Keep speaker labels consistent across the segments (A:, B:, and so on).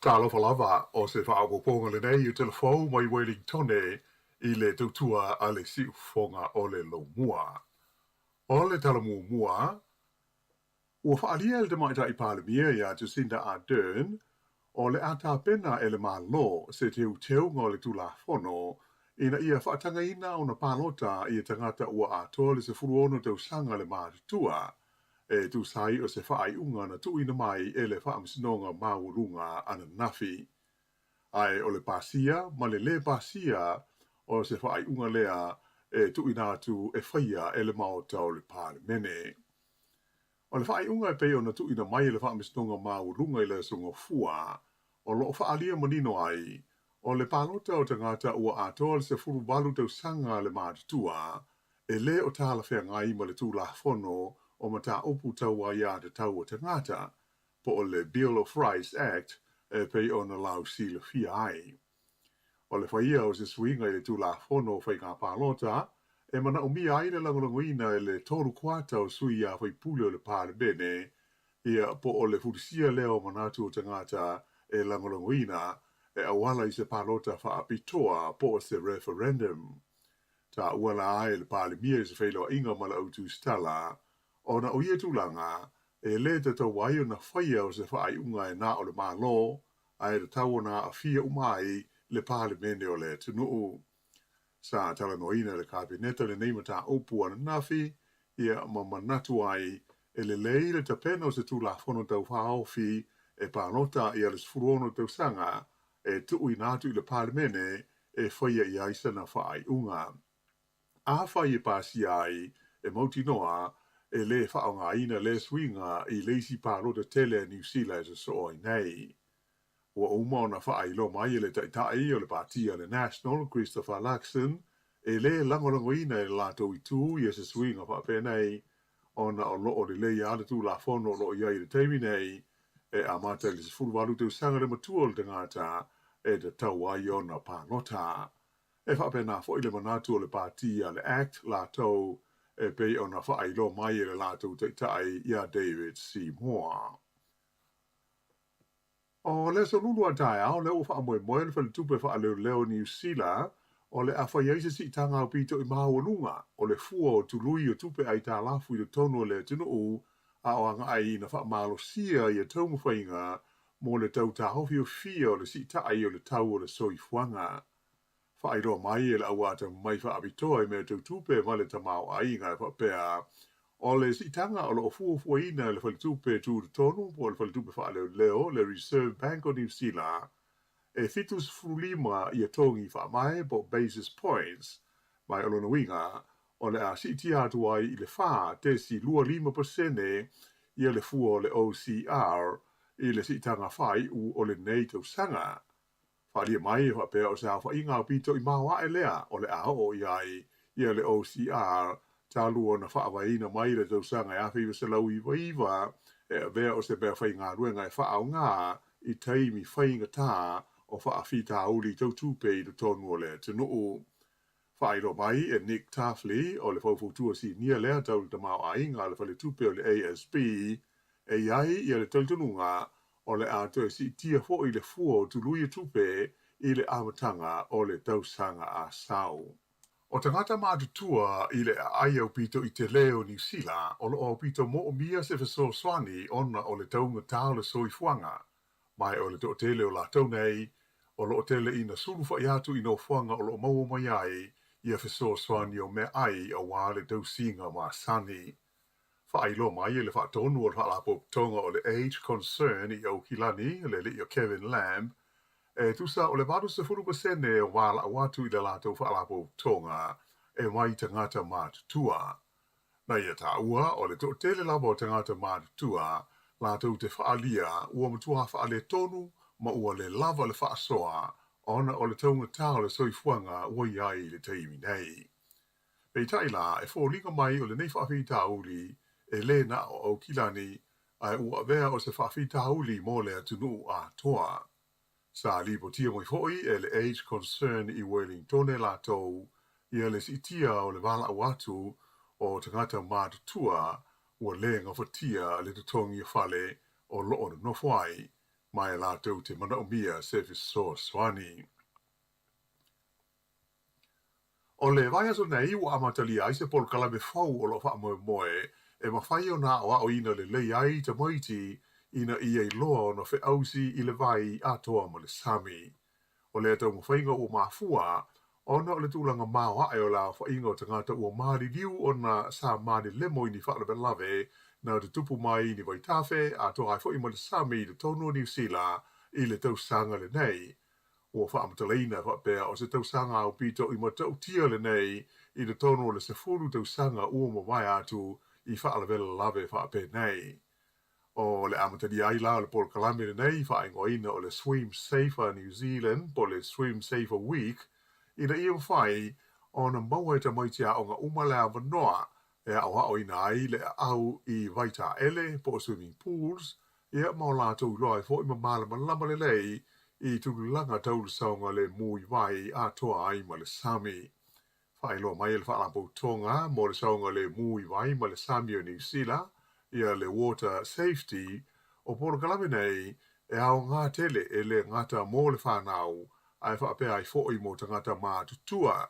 A: Talofa lava o se whaagoponga le nei o telefou mai Wellingtone I le tautua a le siufonga o le lomua. O le talamumua, ua whaalia le tamaita I palemia ia Jacinda Ardern, o le ata pena e le malo se teu ngā le tulafono, ina ia whaatanga ina o na palota I tangata ua atoa le se furuono tau sanga le mātua, e tu sai o se whaai unga na tu ina mai e le whaamsinonga maurunga ana nafi. Ai o le pasia, ma le pasia o se whaai unga lea e tu ina atu e whaia e le maota o le palemene. O le whaai unga e peo na tu ina mai e le whaamistonga maurunga I le songa fua, o lo whaalia manino ai, o le palota o tangata ua atoa le se furu walu tau sanga le mātua, e le o tāla whea ngai ma le tū la fono o mata opu tau a ia te tau o tangata, po o le Bill of Rights Act e pei o na lau si le fia ai. O le whaia o se swinga I le tū la fono whai ngā palota, e mana o mia ai le langolangoina e le toru kuata o sui a whai pule o le pāle bene, ia po o le furisia leo manatu o tangata e langolangoina, e awala I se palota whaapitoa po o se referendum. Ta uala ai le pāle mia I se whailo inga mala autu stala, o na o ia tūlanga, e le te tau wai o na whaia o se whaai unga e nā o le mālo, ai le tau na a fia umai le pāle mene o le tunuu. Sa tala noina le kabineta le neimata opu ana nafi, ia mamanatu ai, e le leile ta pena o se tulafono tau whaofi, e pānota ia le sfurono tau sanga, e tui natu I le palemene, e whaia I aisa na whaai unga. A whai e pasi ai, e mauti noa, e le whaonga ina le swinga I leisi pānota tele New Zealand e so oi nei. Ua uma o na whaai mai le taitai o le patia le National, Christopher Luxon, e le langolangoina e lato I tū I se swinga whapenei, ona o loo le lei ale tū la fono o loo iai le teimi nei, e amata le se fuluwalu teu sanga le matua le tangata, e te tau ai o na pānota. E whapena fo I le manatu o le patia le Act lato, e pei o na whaai mai le lato taitai ia David Seymour. O le so lulu atai au le ufa amoe moe le whale tupe wha leo New Zealand, o le awha iaise si tanga o pito I mahawanunga, o le fua o tului o tupe ai tā lafu I le tono o le tunu a o anga ai na wha malo sia I a taumu whainga, mo le tau tā hofi o fia o le si tai o le tau o le soifuanga. Wha ai roa mai e le awata mai wha abitoa I mea tau tupe ma le tamau ai ngai wha pēa, o le si tanga o lo fua ina le whale tupe tū le tonu, po le whale tupe wha leo le Reserve Bank o New Zealand, e fitus fulima I a tongi wha mai po basis points, mai o lona winga, o le a si tia atu ai I le wha te si 25% I a le fua o le OCR, I le si tanga whai u o le nei tau sanga. Whalia mai wha pēr o sa wha inga o pito I mawa e lea, o le a o I a le OCR, talu o na whaawaina mai le tau sanga e awhi se lau iwa, e a vea o se bea whai ngā ruenga e whaau ngā, I taimi whainga tā, o whaawhita uli tau tupe I le tonu o le tunuu. Whairo mai e Nick Taffley o le whaufutua si nia lea tau le tamau ainga le whale tupe o le ASB, e iai I le taltununga o le ato e si tia fo I le fua o tului tupe I le amatanga o le tausanga a sau. O tangata mātutua I le ai au pito I te leo New Zealand, o lo pito mo o mia se feso swani ona o le taunga tau le soifuanga. Mai o le to tele o la tau nei, o lo tele ina sulu whaiatu I no fuanga o lo mau mai ai, ia feso swani o me ai a wale tau singa ma sani. Whailo mai le whaatonu o le whaalapo tonga o le Age Concern I au kilani, le li o Kevin Lamb, e tusa o le vadu se furu pasene o wala a watu I le lato whaalapo tonga, e mai tangata mātutua. Na ia tā ua, o le to tele labo o tangata mātutua, lato te whaalia, ua matua whaale tonu, ma ua le lava le whaasoa, ona o le taunga tau le soifuanga ua iai le teimi nei. Pei taila, e fōlinga mai o le nei whaafita uli, e le na o au kilani, ai ua vea o se whaafita uli mo le atunu a toa. Sa lipo tia moi foi e le Age Concern I Wellington latou, ia le si tia o le wala awatu o tangata mātutua, ua le ngawhatia le tutongi whale o loo no whai, mai la tau te mana o mia service source wani. O le vai aso nei ua amatali ai se pol kalame fau o lo wha moe moe e mawhai o nā o ina le lei ai te moiti ina i ei loa no fe ausi i le vai atoa mo le sami. O le tau mwhainga o mafua, ona o le tūlanga māo ae o la whainga o tangata ua maari liu o na sa maari lemo i ni whaalabe lave na te tupu mai ni vai tafe a toa ai fo i mo le sami le tonu o New Zealand i le tau sanga le nei. O whaamataleina whapea o se tausanga au pito i matau tia le nei i le tono le se furu tausanga ua mo vai atu i whaalawela lave whape nei. O le amatari ai la le pol kalame le nei whaingoina o le Swim Safer New Zealand po le Swim Safer Week i le ia whai o na maua e ta maitia o ngā umalea vanoa e au hao ina ai le au i vaita ele po swimming pools ia maolatou loa e fo i mamala malama le lei i tulanga taulu saunga le mui vai a toa ai ma le sami. Whai loa mai le whaalampo tonga mo le saunga le mui vai ma le sami o New Zealand ia le water safety o poro kalame nei e au ngā tele e le ngata mo le whanau ai whaapea ai fo i mo tangata mā tutua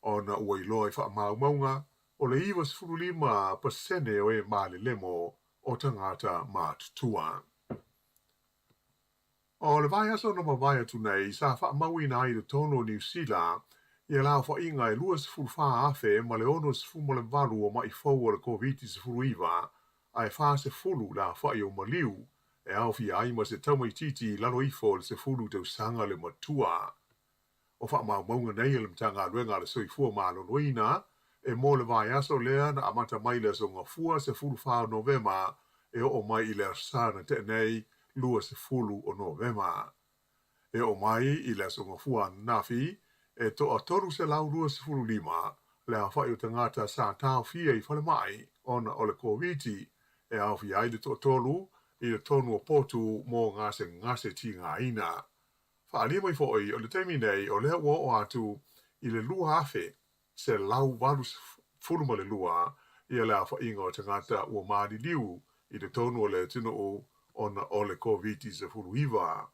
A: o na ua i loa i whaamau o le iwa 15% o e mā le lemo o tangata mā tutua. O le vai aso no mawai atu nei, sa wha maui na i le tono New Zealand, ia lao wha inga e lua se furu wha afe, ma le ono se furu le valu o mai fau o le COVID se furu iwa, ai wha se furu la wha i o maliu, e au fi ai ma se taumai titi lalo ifo le se furu tau sanga le matua. O wha maunga nei le mtanga luenga le soi fua ma loina, e mo le vai aso lea na amata mai le so ngā fua se furu wha Novema, e o mai i le arsana te nei, lua se fulu o Novema. E o mai i le songa fua nafi, e to a toru se lau lua se fulu lima, le a whai o tangata sa tau fia i whale mai, ona o le COVID, e au fi ai le to tolu, i le tonu o potu mō ngase ti ngā ina. Whaalia mai fōi, o le teimi nei, o lea ua o atu, i le lua afe, se lau walu fulu ma le lua, i le a whai inga o tangata ua maari liu, i le tonu o le tino o ona o le COVID se furu iwa.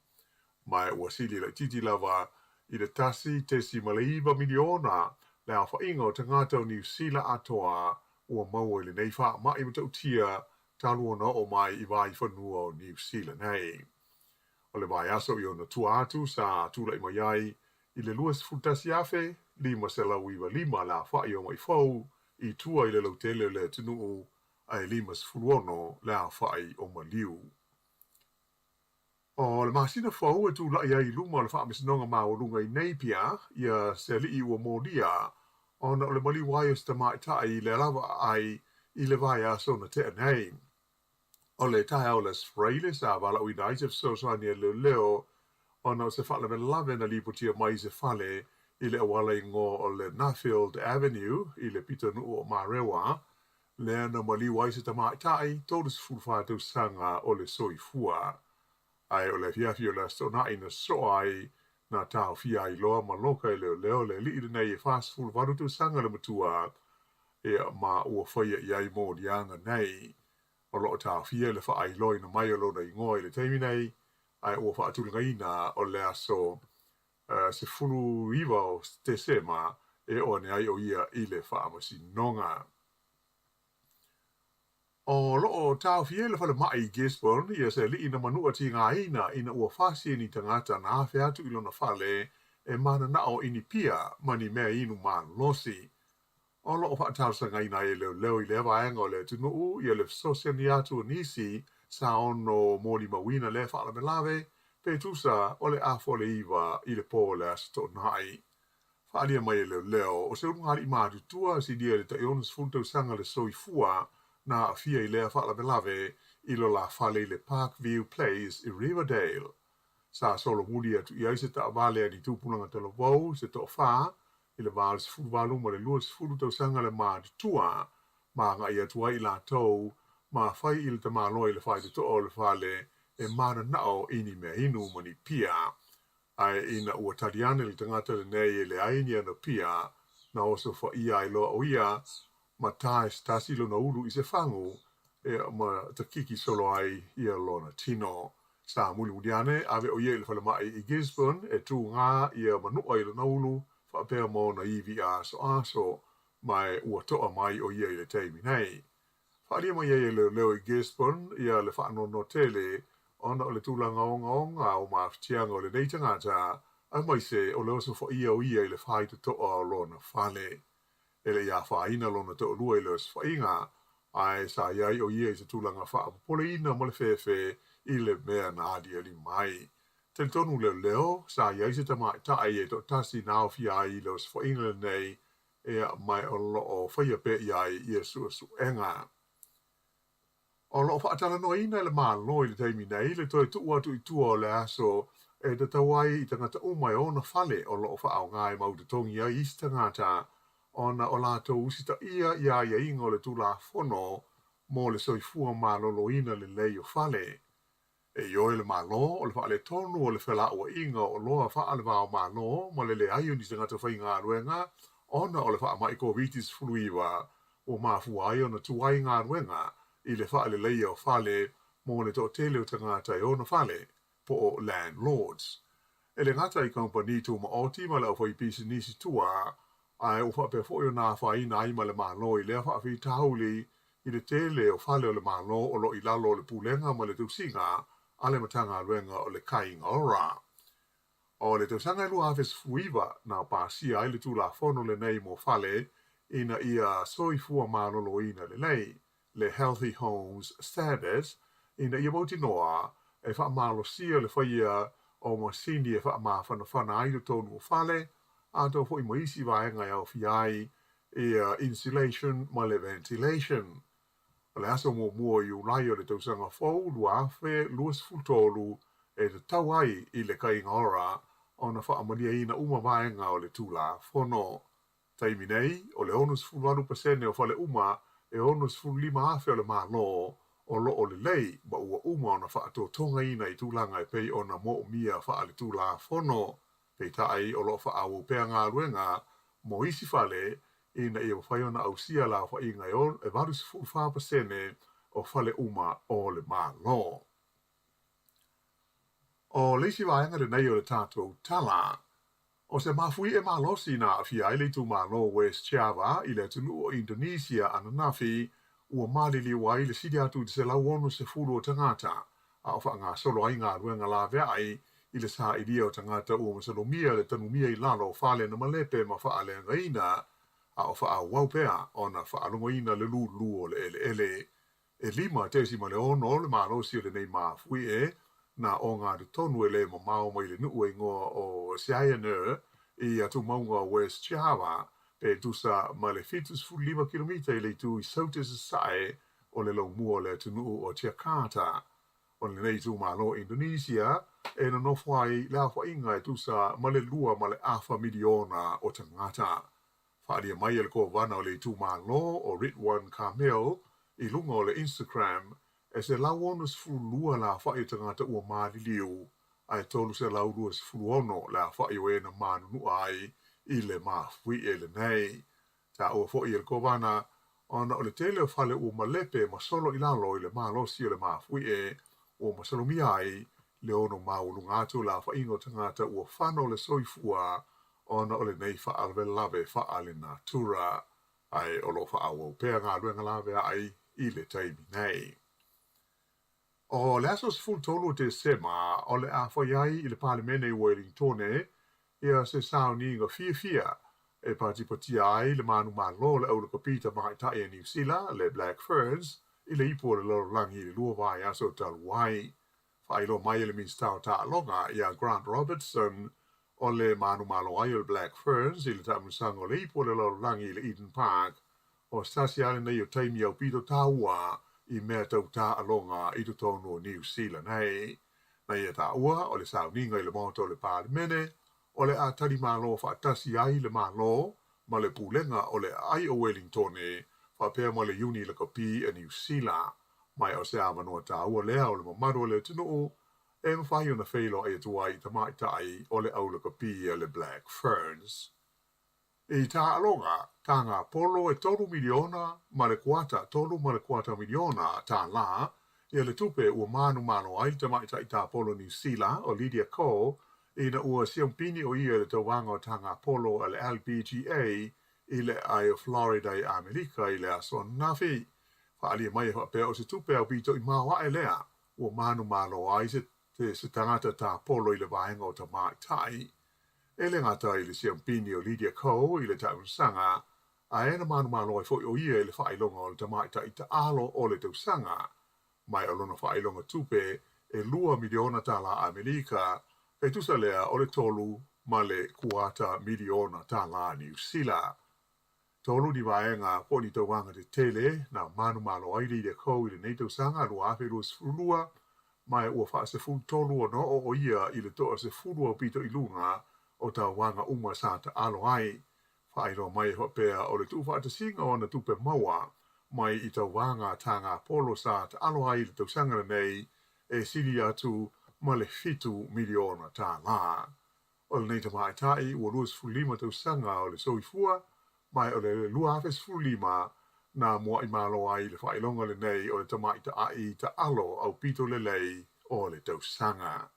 A: Mai ua sili le titi lava i le tasi tesi maleiva miliona le a whainga o tangata o New Zealand atoa ua maua i le neifa ma i matau tia talu ona o mai i vai whanua o New Zealand nei. O le vai aso i ona tua atu sa tula i mai ai i le luas futasi afe lima se lau iwa lima la whai o mai fau i tua i le lautele le tunuu ai lima se fuluono le a whai o maliu. O le masina fau e tu lai ai luma le wha misinonga maa o lunga i neipia ia se li i ua mōdia ona o le mali wai o sta mai tai le lava ai i le vai aso na te nei. O le tai au le sfraile sa wala ui nai se fsosani e leo ona o se wha le lave na lipotia mai se fale i le awala i ngō o le Nuffield Avenue i le pita nuu o Marewa le ana mali wai se ta mai tai tōru se fulwha tau sanga o le soifua. Ai o le fiafi o le stona ina so ai na tau fia i loa ma loka i leo le li nei e fast food varu tu sanga le matua e ma ua whaia i ai mō dianga nei o lo tau fia le wha ai loi na mai o lo na ingoa i le teimi nei ai ua wha atulunga ina o le aso se fulu iwa o te sema e o ne ai o ia i le wha amasi nonga. O loo tau fie le whale mai Gisborne, ia se li ina manua ti ngā ina ua whasi ni tangata na hawhi atu ilo na whale e mana nao ini pia mani mea inu maa losi. O loo whaatau sa ngaina e leo i lewa aenga o le tunuu ia le sosia ni atu nisi sa ono mōli mawina le whaala me lawe pe tusa o le afole iwa i le pō le asto nai. Whaalia mai e leo o se urungari maa tutua si dia le ta ionas funtau sanga le soifua na afia i lea whaala me lawe i lo la whale le Parkview Place i Riverdale. Sa solo muli atu i aise ta avale ni tūpunanga Talofa se to wha i le vāle se furu walu ma le lua se furu tau sanga le maa tua ma nga i atua i la tau ma whai i le ta maa loa i le whai te to o le whale e mana nao ini mea inu mani pia. Ai ina ua tariane le tangata le nei e le aini ana pia na oso wha ia i loa o ia ma tae stasilo na ulu i se whangu e ma ta kiki solo ai ia lona tino. sa muludiane ave o ye le falama I Gisborne e tu nga ia manu ai le naulu fa pe mo na IVA so aso mai ua toa mai o ye le teimi nei. Fa lia mo ye le leo I Gisborne ia le fa no tele ona o le tulanga onga o maftianga o le nei tangata a mai se o leo so fa ia o ia le fai to toa o lona fale. Ele ia fa ina lona to lua I le fa inga ai sa iai o ia I se tulanga fa pole ina mo le fefe I le mea na adia li mai. Ten tonu leo sa iai se tama ta ai e to tasi nao fi ai le fa inga nei e mai o lo o faya pe iai I su enga. O lo fa atala no ina le malo I le taimi nei le toi tu atu I tua o le aso e te tawai I tangata umai o na fale o lo fa au ngai mau te tongi ai I tangata ona o lato usita ia ingo le tula fono mo le soifua malolo ina le lei o fale. E ioe le malo o le fa le tonu o le fela ua inga o loa fa le vao malo mo le aio ni tangata whai ngā ruenga ona o le fa mai ko vitis fluiwa o mafu ai ona tuai ngā ruenga I le fa le lei o fale mo le to tele o tangata I ona fale po o landlords. E le ngata I company tu ma oti ma le au fai pisi nisi tua ai o fa pe fo yo na fa ina ai ma le malo I le fa fi tauli I le tele o fale o le malo o lo I lalo o le pulenga ma le tusinga ale matanga luenga o le kainga ora. O le tausanga lua aves fuiva na pasia ai le tula fono le nei mo fale ina ia soifua malolo ina le nei le healthy homes status ina ia mauti noa e fa malo sia le faia o mo sini e fa ma fana ai le tonu fale a to fo I mo isi vaenga au fi ai insulation ma le ventilation. O le aso mua I ulai o le tausanga fau lua afe luas fultolu e te tau ai I le kainga ora o na wha amalia ina uma vaenga o le tula fono. Taimi nei, o le onus fulwalu pasene o fale uma e onus ful lima afe o le malo o lo o le lei ba ua uma o na wha ato tonga ina I tulanga e pei o na mo mia wha le tula fono. Pei tai o lo wha awu pea ngā ruenga mo isi fale ina ia whai ona au sia la wha inga e on e varus fulfa pasene o fale uma o le malo. O leisi vaenga le nei o le tātou tala, o se mafui e malosi na a fia ele tu malo West Java I le tunu o Indonesia ananafi ua malili wa I le sidi atu se lau ono se fulu o tangata a o wha ngā solo ai ngā ruenga la vea ai I le sa idia o tangata ua masalomia le tanumia I lalo fale na malepe ma wha ale ngaina a o wha wau pea o na wha alongo ina le lulu o le ele. E lima tesi ma le ono le malosi o le nei mafui e na o ngā de tonu e le ma mao mai le nuu e ngoa o Sianer I atu maunga West Java pe tusa ma le fitus fu 5 kilomita I le tu I sautis sae o le longmua le tunu o Jakarta. O le nei tu malo Indonesia e na nofwai le awha inga e tusa ma le lua ma le afa miliona o tangata. Whaadia mai e le ko wana o le tu malo o Ritwan Kamel I lunga o le Instagram e se lau onus fulua la whai tangata ua maadiliu, ai tolu se lau ruas fuluono la whai o e na manunu ai I le mafui e le nei. Ta ua fo I le kovana, ona o le tele o fale ua malepe ma solo I lalo I le malosi o le mafui e, ua masalo mi ai, le ono maulunga atu la whai ingo tangata ua whano le soifua, ona o le nei wha alve lave wha ale natura, ai o lo wha awa pea ngā ruenga lave ai I le taimi nei. O le asos full tolu te sema, o le a whaiai I le palemene I Wellingtone, ia se sao ni ngā fia, e pati ai le manu malo le au le kapita mai tai e New Zealand, le Black Ferns, I le ipo le loro langi le lua vai aso taluai. Whailo mai le minstau ta longa, ia Grant Robertson, o le manu malo ai le Black Ferns, I le tamusango le ipo le loro langi le Eden Park, o stasi ale nei o taimi au pito taua, I mea tau tā alonga I tu tonu o New Zealand hei. Na ia tā ua o le sauninga I le moto le palemene, o le a tari malo whaatasi ai le malo, ma le pulenga o le ai o Wellingtone, whapea ma le uni le kapi a New Zealand. Mai o se amanua tā ua lea o le mamaro le tunu, e mawhai o na whailo e tuai tamai tai o le au le kapi a le Black Ferns. E tā alonga, tā ngā polo e tolu miliona, ma le kuata tolu ma le kuata miliona tā la, ia le tupe ua manu ai te mai tai tā polo New Zealand o Lydia Ko, ina ua siampini o ia le tauanga o tanga polo le LPGA i le ai o Florida i Amerika i le aso nafi. Whaalia mai e whapea o se tupe au pito i mawa e lea, ua manu ai se tangata tā polo i le vahenga o ta mai tai. E le ngata i le siampini o Lydia Ko i le tausanga, a ena manu ai foi o ia i le whailonga o le ta mai tai ta alo o le tausanga, mai alona whailonga tupe e 2 miliona tala Amerika, e tusa lea o le tolu ma le kuata miliona tala New Zealand. Tolu ni vaenga po ni tauanga te tele na manu ai Lydia Ko i le nei tausanga lua afe lua mai ua wha se fu tolu o no o ia i le toa se fulu o pito i lunga o tauanga uma sa ta alo ai. Whairo mai hopea o le tuwha ata singa o na tupe maua, mai i tauanga tanga polo sa ta alo ai le tausanga nei e siri atu ma le 7 miliona tā la. O le neita mai tai ua 2.5 tausanga o le soifua, mai o le 2.5 na mua i malo ai le whailonga le nei o le tamaita ai ta alo au pito le lei o le tausanga.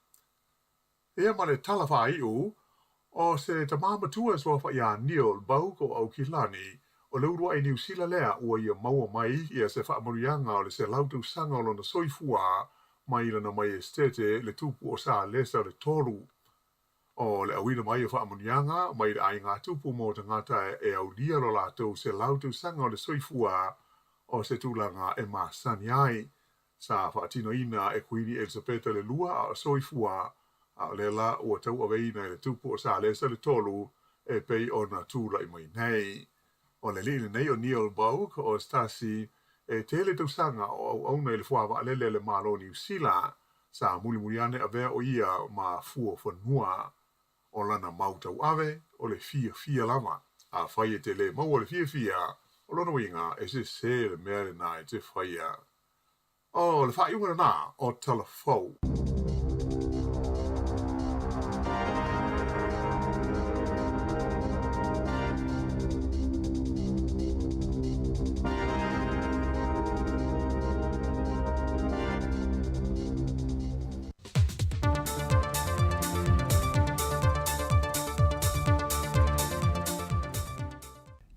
A: Ea ma le Talofa iu, o se tamamatua sofa ia Neil Bauko au Kilani, o le urua i New Zealand lea ua ia maua mai ia se whaamurianga o le se lautu sanga o lona soifua mai lana mai estete le tupu o sa lesa le tolu. O le awina mai o whaamurianga mai le ai ngā tupu mo ta ngata e au lia lo lato se lautu sanga o le soifua o se tūlanga e masani ai. Sa whaatino ina e kuini Elisabeta le lua a soifua a le la ua tau aweina le tupu o sa lesa le tolu e pei o na tūla i mai nei. O le lini nei o Neil Bauk o Stasi e tele tausanga o auna i le fuawa alele le malo New Zealand sa muli ane a vea o ia ma fua whanua. O lana mautau ave o le fia lama a whaia te le mau o le fia o lona winga e se le mea le nai te whaia. O le whaiunga na o Talofa.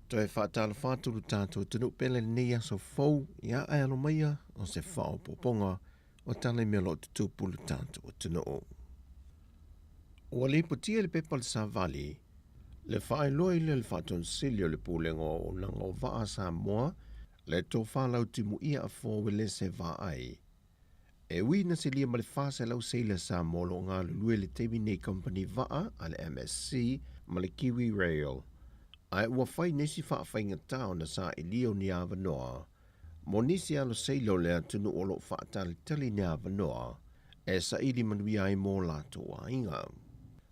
B: Toi whaatala whāturu tātou tunu pele nei aso fau ia ai alo maia o se whao poponga o tala mea lo tutupulu tātou o tunu o. O le putia le pepal sa vali, le whae loi le whaton silio le pūlengo o nanga o Waa Samoa, le tō whalau timu ia a fōwele se vā ai. E wina se lia ma le whāse lau seila sa molo ngā lulue le teimi nei company Waa a le MSC ma le Kiwi Rail. Ai ua whai nesi whaawhainga tau na sa i lio ni awanoa. Mo nisi alo seilo lea tunu olo whaatali tali ni awanoa, e sa ili manui ai mō lato a inga.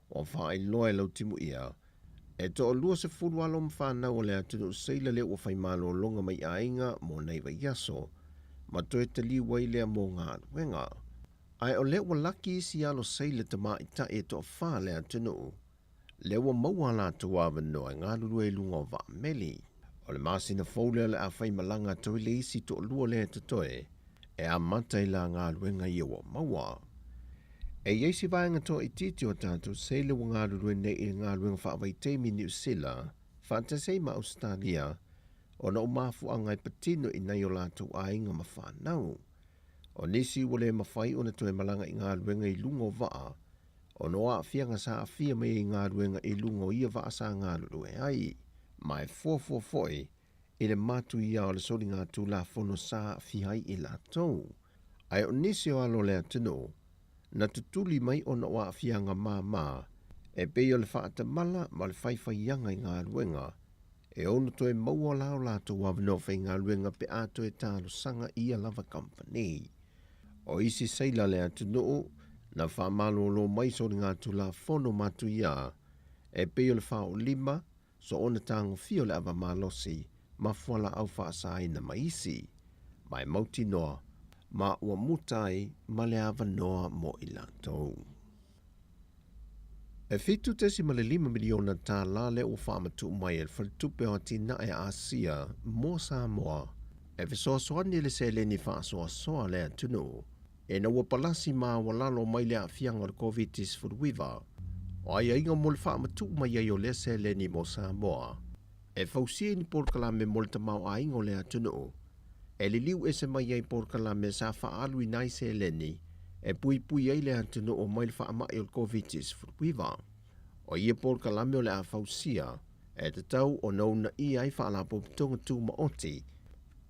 B: O whaai loa lau timu ia, e to o lua se fulu alo mwhanau lea tunu seila lea ua whai malo longa mai a inga mo neiva yaso, ma toe tali wai lea mō ngā wenga. Ai o lea ua laki isi alo seila tama i ta e to wha lea tunu, lewa maua la tua wanoa ngā lulu e lunga o Waa Meli. O le masina fōlea le a whai malanga toi le isi to lua lea tatoe, e a matai la ngā luenga iawa maua. E yeisi vaenga to i titi o tātou se lewa ngā lulu nei i ngā luenga whaawai teimi New Zealand, whantasei ma Australia, o na umafu a ngai patino i nei o lātou a inga ma whanau. O nisi wale mawhai o na toi malanga i ngā luenga i lunga o Waa, o noa fianga sa afia me i ngā ruenga i lungo ia Waa sa ngā lulu e ai. Mai fōfōfoi, i le matu ia o le soli ngā tūla whono sa afia i la tau. Ai o nisi o alo lea tino, na tutuli mai o na oa fianga mā, e pei o le whaata mala ma le whaiwhaianga i ngā ruenga, e ono toe maua lao lato wawano whai ngā ruenga pe ato e tālo sanga ia lava company. O isi seila lea tino, na whamalo lo mai so ngā tula whono matu ia, e peo le whao lima, so ona tango fio le awa malosi, ma whala au whaasai na maisi, mai mauti noa, ma ua mutai ma le awa noa mo i lantou. E fitu tesi ma le 5 miliona tā la le o whaamatu mai e whaltupe o tina e Asia, mo Samoa, E fesoasoani le se leni faasoasoa le atunu. E na ua palasi ma walalo mai le afianga o le COVID-19 furuiva. O ai ainga mo le whaamatu mai ai o le se leni mo Samoa. E fausia ni porkalame mo le tamau ainga o le atunu. E li liu ese mai ai porkalame sa faalu inai se leni. E pui pui ai le atunu o mai le whaamai o le COVID-19 furuiva. O ia porkalame o le a fausia. E te tau o nauna i ai whaalapo pitonga tu maoti.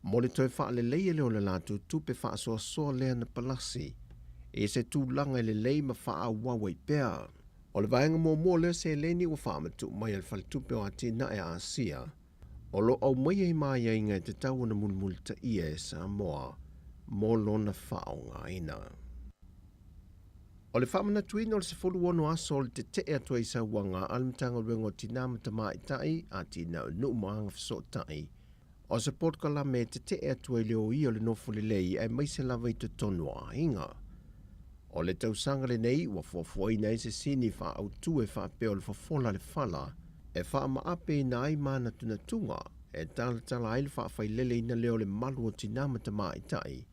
B: Mo le toi wha le leia leo le latu tupe wha soa soa lea na palasi. E se tū langa le lei ma wha a wawai pēr. O le vaenga mō leo se leni o wha amatu mai al whale tupe o ati na e Asia. O lo au mai ei mai ai ngai te tau na mulmulta ia e Samoa. Mō lona wha o ngā ina. O le whamana tuina o le sefolu ono aso o le te te atua i sa wanga alimtanga ruengo tina matama i tai a tina nu maanga fiso tai. O se potkala me te te atua i leo i o le nofo le lei ai mai se lava i te tonu a inga. O le tausanga le nei wa fuafua ina i se sini wha au tu e wha peo le fafola le fala e wha ma ape ina ai mana tunatunga e tala ai le wha whai lele ina leo le malu o tina matama i tai.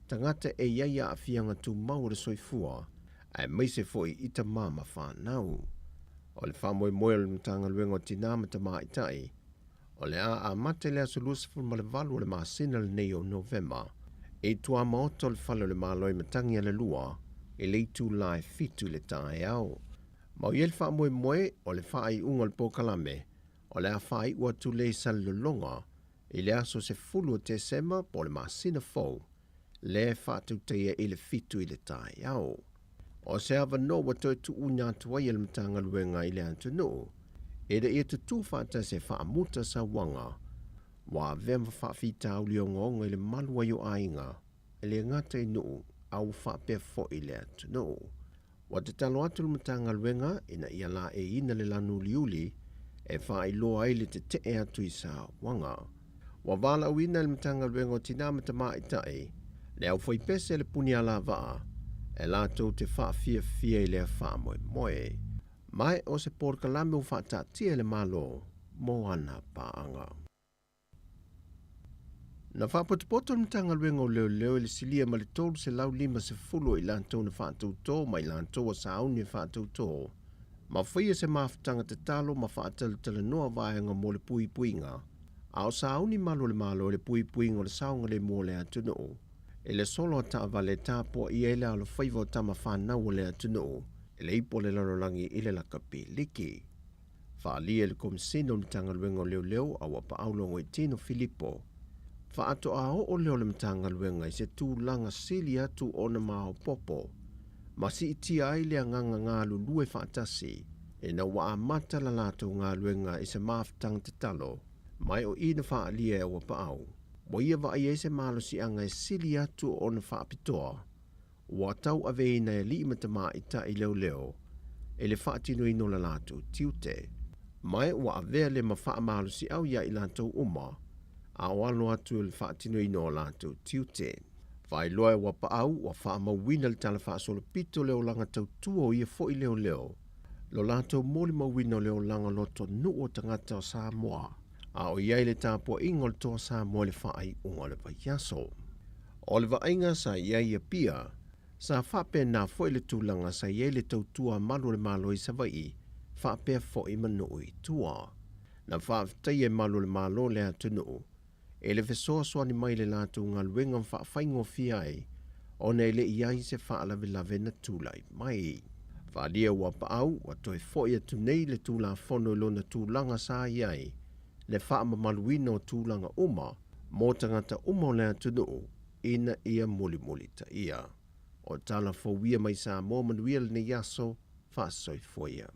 B: Tangata e iaia a fianga tu mau le soifua ai mai se foi i ta mama whanau. O le whamoe moe le mtanga luengo tina matama i tai. O le a mate lea solusifu ma le valu o le maasina le nei o Novemba. E tua maoto le whalo le maloi matangi le lua, e le tu lai fitu le tae au. Mau iel wha moe o le wha ai unga le pokalame, o le a wha ai ua tu le sal le longa, e le aso se fulu o te sema po le maasina fau, le wha tu teia i le fitu i le tae au. O se ava no wa toi tu unya tuai le mtanga luenga i le antunu, e da ia tutu whata se whaamuta sa wanga, wa vema whaafita au leo ngonga i le malua yo ainga, e le ngata i nuu au whaapea fo i le atunu. Wa te talo atu matanga luenga, ina ia la e ina le lanu liuli, e wha i loa ai le te te atu i sa wanga. Wa wala au ina le matanga luenga o tina matama i tai, le au whai pese le puni ala waa, e la tau te whaafia fia i le whaamoe moe. Mai o se porkalame o whaatatia le malo, mo ana paanga. Na whapotopoto mtanga luenga o leo leo le silia ma le tolu se lau lima se fulo i lantou na whaatauto, mai lantou a sauni whaatauto. Ma whaia se maafutanga te talo ma whaatala noa vaenga mo le pui puinga. A o sauni malo le pui puinga o le saunga le mo le atunu. E le solo a taa vale tapo i ele alo whaiva o tama whanau o le atunu. E le ipo le larolangi i le lakapi liki. Whaalia le komisino mtanga luenga o leo leo a wapa aulongo i tino Filipo. Whaato a o leo le mtanga luenga i se tū langa sili atu o na mao popo. Masi i tia ai le anganga ngā lulue whaatasi. E na wa amata la lato ngā luenga i se maafutanga te talo. Mai o ina whaalia e wapa au. Wa ia wa ai se malo si anga e sili atu o na whaapitoa. Wa tau ave ina e li matama i ta i leo leo. E le whaatino ino la lato tiute. Mai wa avea le ma wha malo si au ia i lato uma. A walo atu le whaatino ino lato tiute. Whai loa wapa au wa wha mawina le tala wha solo pito leo langa tau tuo ia fo i leo leo. Lo lato moli mawina leo langa loto nuo tangata o Samoa. A o iai le tāpua ingo le toa Samoa le wha ai unga le vaiaso. O le vainga sa iai a pia. Sa whape nā fo i le tūlanga sa iai le tautua malu le malo i sa vai. Whape fo i manu i tua. Na whaaftai e malu le malo le atunu. E le fesoa soani mai le lātu ngā luenga whaafaingo fiai, o nei le iai se whaalawe lawe na tūlai mai. Whaalia wapa au, wa toi foia tu nei le tūla whono lona tūlanga sa iai, le whaamamaluina o tūlanga uma, mō tangata uma o le atunu, ina ia muli ta ia. O tala fowia mai sa mō manuia le ne yaso, whaasoi foia.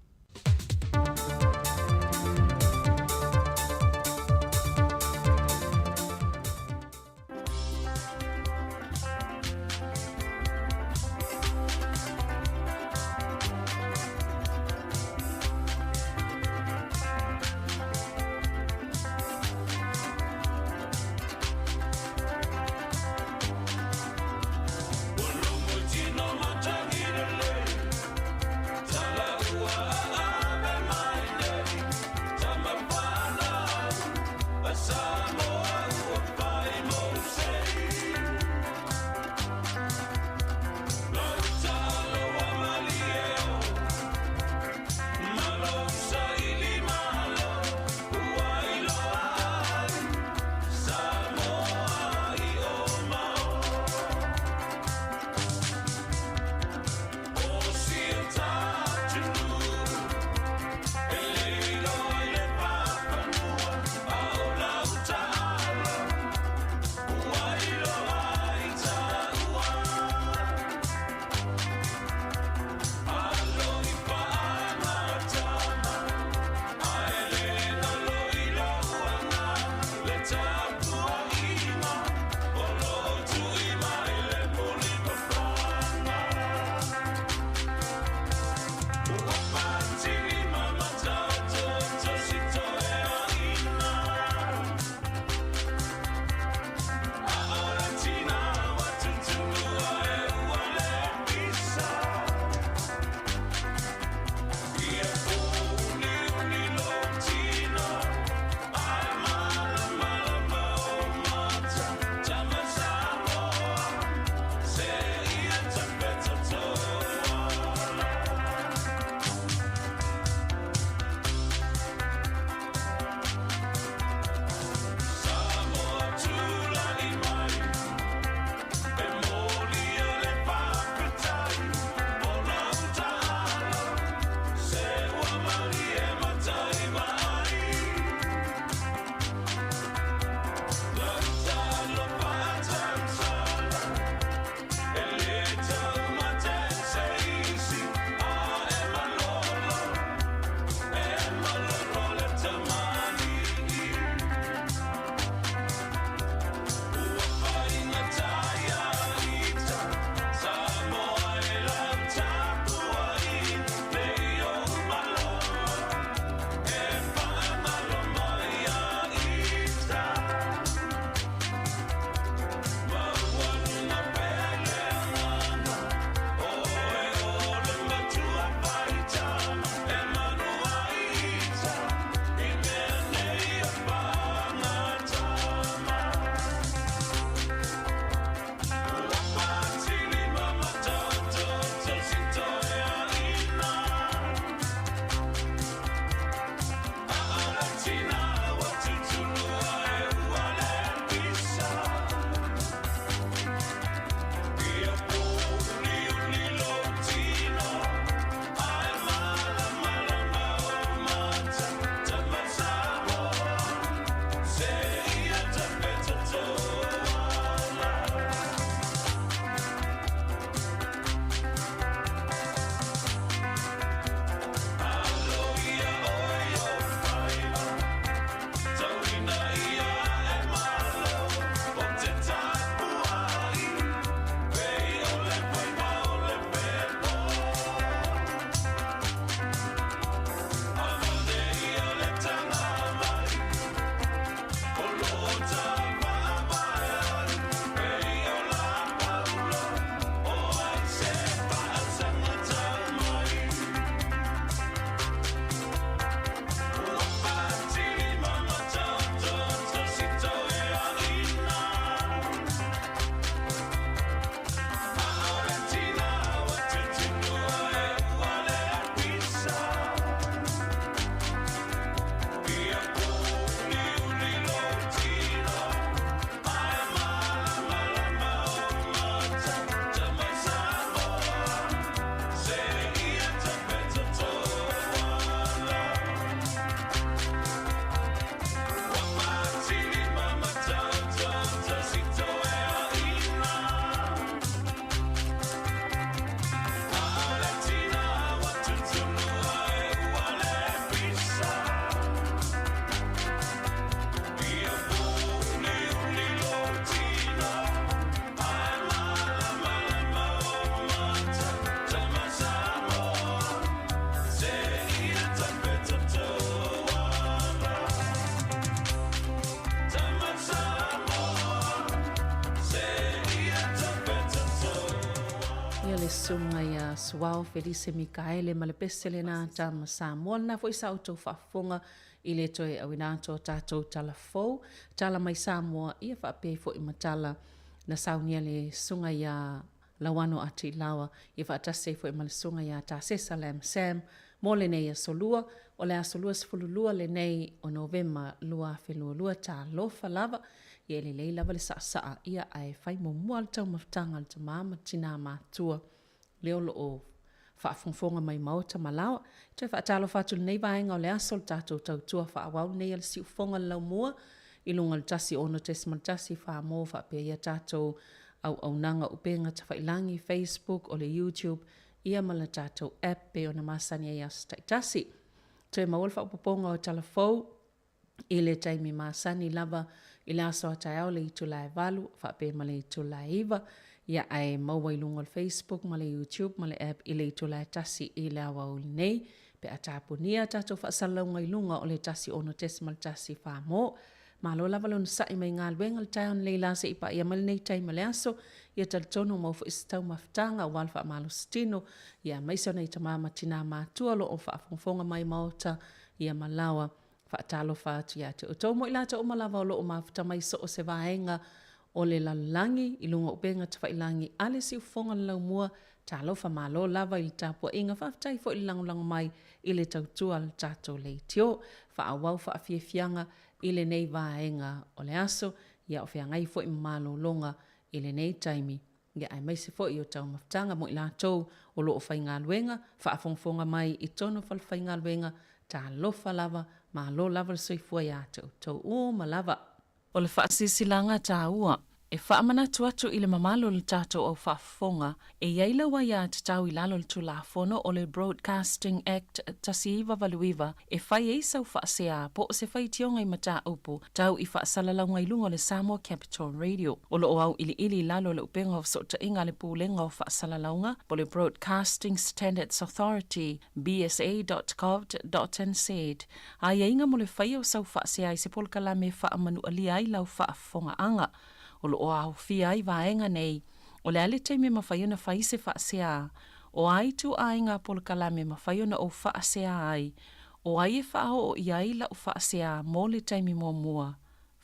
C: Talofa Ia le sunga ia suao Felice Mikaele ma le pesele na Tautua Samoa na foi sa auto whaafonga I le toe awinato tātou talafou. Tala mai Samoa ia whaape fo I matala na saunia le sunga ia lawano ati lawa. Ia whaatase fo I ma le sunga ia ta sesa lam Sam. Mo le nei a solua, o le a solua sifululua le nei o Novema lua whelua Talofa lava. Ia le lei lava le saa ia ai whai mo mua le tau maftanga le tamama tina mātua. Leo lo o whaafongfonga mai mauta malawa. Toi whaatalo whaatu nei vaenga o le asol tātou tautua whaawau nei al si ufonga lau mua. Ilunga le tasi ono tesima le tasi wha mo whaapea ia tātou au nanga upenga ta whailangi Facebook o le YouTube. Ia mala tātou app pe o na masani ai astai tasi. Toi maul whaapoponga o talafou. I le taimi masani lava I le aso ataiao le itu lai valu, whape ma le itu lai iwa, ia ai maua I lunga le Facebook, ma le YouTube, ma le app I le itu lai tasi I le awa uli nei, pe a tāpunia tātou whaasalaunga I lunga o le tasi ono tesima le tasi whamo. Ma lo lava lo nasa I mai ngā luenga le taion le lase I pa ia mal nei taima le aso, ia talitono mau fo istau maftanga o walfa malo stino, ia maiso nei tamama tina mātua lo o whaafongfonga mai mauta, ia malawa, Talofa atu ia te utou mo I lata o malawa o lo o mafuta mai so o se vaenga o le lalangi I lunga upenga te whailangi ale si ufonga lau mua Talofa malo lava I le tapua inga whaftai fo I langulang mai I le tautua le tatou le tio whaawau whaafiefianga I le nei vaenga o le aso ia o whiangai fo I malo longa I le nei taimi ia ai mai se fo I o tau maftanga mo I latou o lo o whainga luenga whaafongfonga mai I tono whainga luenga Talofa lava ma lo lava le soifua ia tau o ma lava. O le whaasisilanga tā ua, e whaamanatu atu I le mamalo le tātou au whaafonga, e iailawa ia te tau I lalo le tulafono o le Broadcasting Act tasiiwa valuiwa, e whai eisau whaasea po o se whai tionga I mata upu, tau I whaasalalau ngai lunga le Samoa Capital Radio. O lo o au ili lalo le upenga o sota inga le pūlenga o whaasalaunga, po le Broadcasting Standards Authority, bsa.gov.nz. Ai inga mo le whai o sau whaasea I se polkalame whaamanu ali ai lau whaafonga anga. O lo o au fia I vaenga nei, o le ale teime mawhaiona whai se whaasea, o ai tu ai ngā polkalame mawhaiona o whaasea ai, o ai e whao o iai la o whaasea mō le teime mō mua,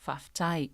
C: whaaftai.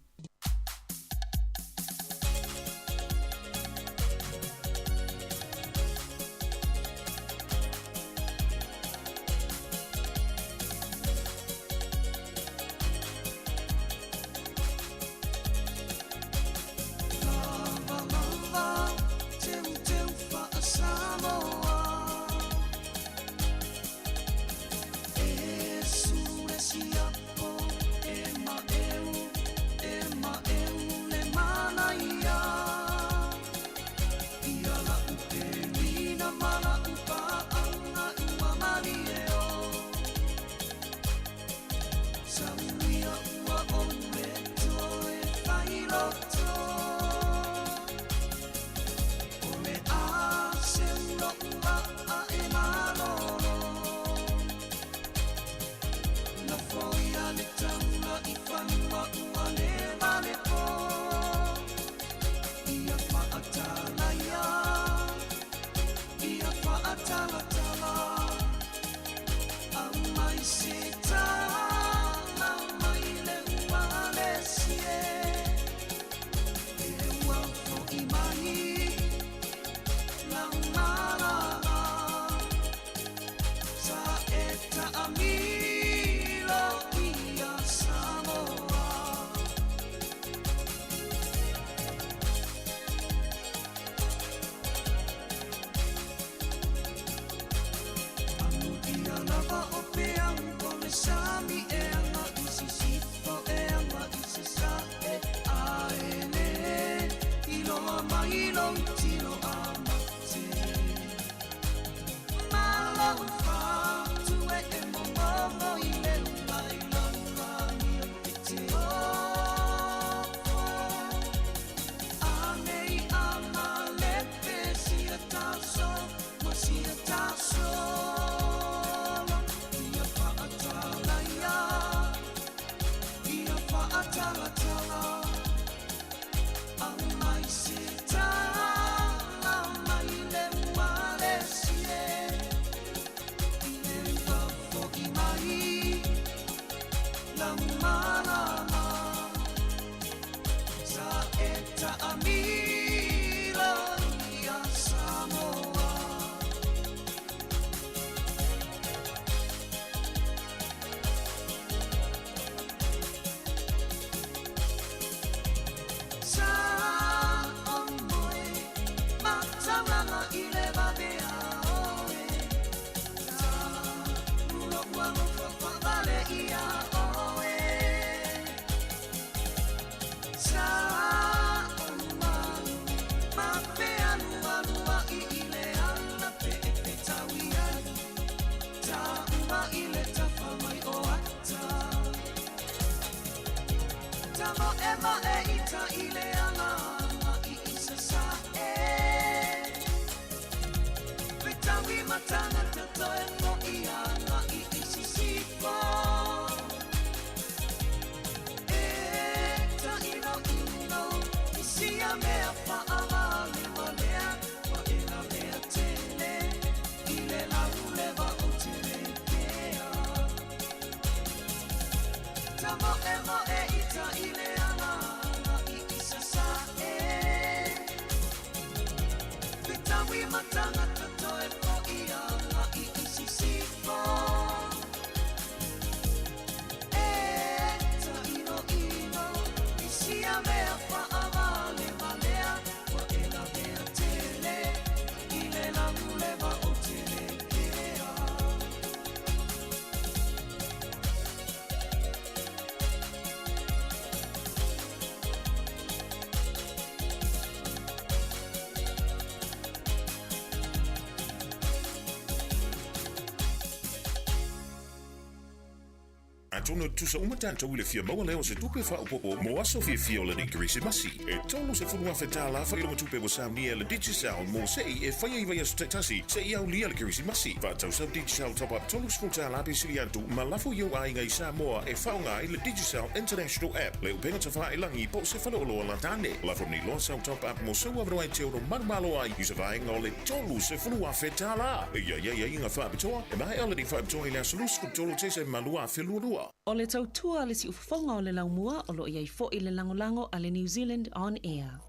D: Tono tusa umatanta wile fia maua leo se tupe fa upopo mo aso fia le ni Krismasi. E tonu se funua fetala fa ilo tupe mo samni le digital mo se e fa ia ia stetasi se ia lia le Krismasi. Fa tau sa digital top up tonu sfutala pe siliantu malafu yo ai ngai Samoa e fa ngai le digital international app. Le upenga te fa ilangi po se fa lo la tane. La for ni lo sa top up mo se wa bro ai te o malo ai isa vai ngole tonu se funua fetala. Ia inga fa bitoa. E mai ala di fa bitoa ila solus ku tolu te se malua filurua.
C: O le tautua le si ufonga o le laumua o lo iai fo i le langolango a le New Zealand On Air.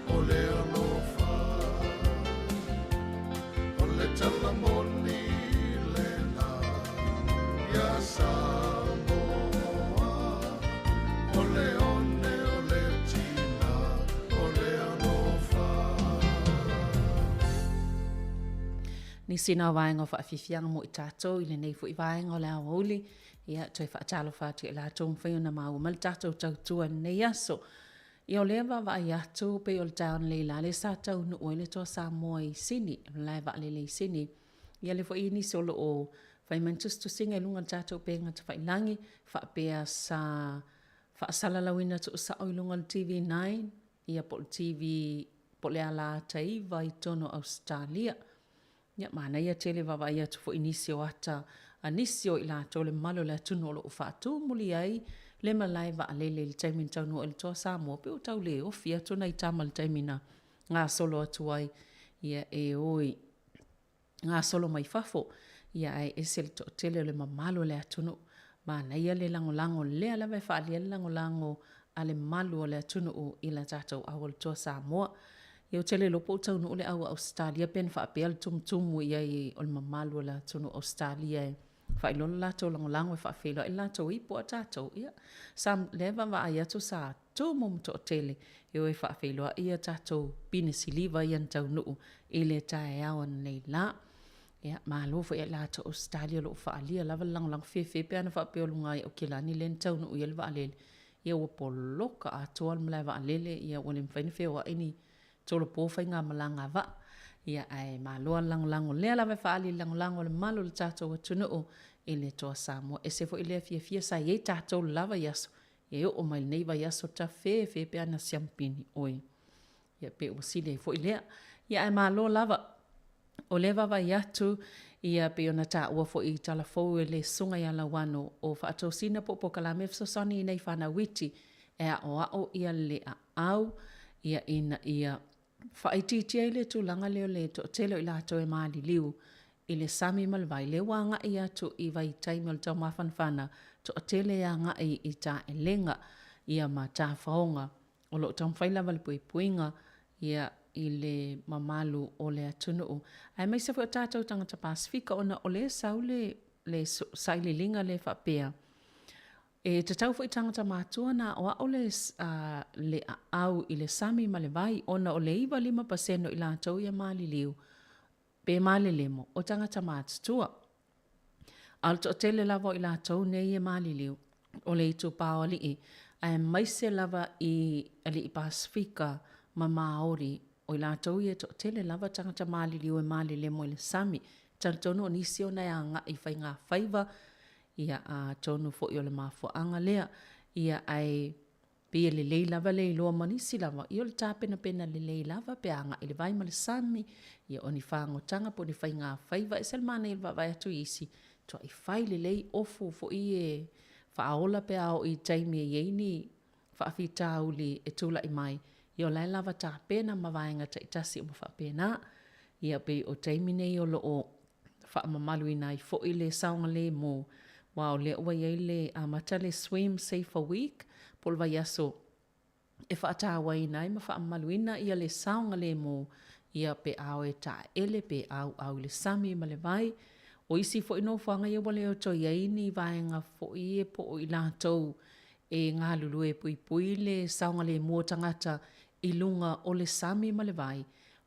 E: Ole
C: sina vaenga whaafifianga mo i tātou, ile nei fu i vaenga o le awauli, ia toi whaatalo whaati e la tōng whaio na mau mal tātou tautua nei aso. Ia o lewa wa ai atu pe o le taon leila, le sa tau nu oile tō Samoa i sini, lai wa le sini. Ia le fo i nisi o lo o whai Manchester singa e lunga tātou pe ngata whailangi, whaapea sa whaasala lawina tu sa o lunga TV9, ia po TV po le ala tai vai tono Australia. Ia mana ia tele wa ia tu fo inisi o ata anisi o ila to le malo le tunu o lo whaatu muli ai le malai wa alele le taimin tau no el toa Samoa pe o tau le o fia tona i tamal taimina ngā solo atu ai ia e oi ngā solo mai fafo ia ai esel to tele le mamalo le atunu mana ia le lango le ala ve fa le lango ale malu o le atunu o ila tatou awal toa Samoa. Ia tele lopo tau no le au Australia pen fa apel tum ia i o mamalu la tunu Australia e fa ilona la to lango fa felo ila to i po tatou ia sam leva va ia to sa to mom to tele e fa felo ia tatou pinisi liva ia tau no ile tai awan nei la ia malo fo ia la to Australia lo fa alia la lang fe pe ana fa pe lunga o kilani len tau no ia va ale ia o poloka atol mleva alele ia o le mfaini fe wa ini tolo pofa inga malanga va ia ai maloa lango le ala fa ali lango le malo le tatou tunu o ile to Samoa e se fo ile fia sa ye tatou lava yaso ye o mai nei va yaso ta fe pe ana siampini oi ia pe o sile fo ile ia ai malo lava o leva va yatu ia pe ona ta ua fo i Talofo le sunga ia la wano o fa atosina po kalame so soni nei fana witi e o ia le au ia ina ia fa ititia ile tu langa leo le to telo ila to e mali liu ile sami malvai le wanga ia tu i vai taimel to mafanfana to tele ya nga i ta elenga ia ma ta faonga o lo tam faila val puinga ia ile mamalu o le atunu ai mai se fo tatou tangata Pasifika ona o le saule le saile linga le fa pea e te tau fo i tangata mātua na o le au i le sami ma le vai ona o le iwa 5% i la tau ia mali liu pe mali lemo o tangata mātua al to tele lava i la tau ne ia mali liu o le itu pao ali i ai mai se lava i ali i Pasifika ma Maori o i la tau ia to tele lava tangata mali liu e mali lemo i le sami tantono o nisi o na ia nga i whai ngā whaiva ia a tonu fo i o le mafuanga lea ia ai pe le lei lava le loa manisi lava i o le tāpena pena le lei lava pe anga i le vai ma le sami ia o ni whaangotanga po ni whai ngā whaiva e selmana i le vai atu isi to i whai le lei ofu fo i e whaola pe ao i taimi e yeini whaafita uli e tula i mai i o lai lava tāpena ma vaenga ta itasi o ma whaapena ia pe o taimi nei o lo o whaamamalu i nai fo i le saunga le mo wow, le ua iei le matale swim safe a week, pol vai aso e whaatawa i nai ma whaamaluina ia le saunga le mo ia pe ao e ta ele pe au le sami ma le vai o isi fo ino whanga ia wale o to iei ni vaenga fo i e po i lātou e ngā lulu e pui le saunga le mo tangata i lunga o le sami ma le vai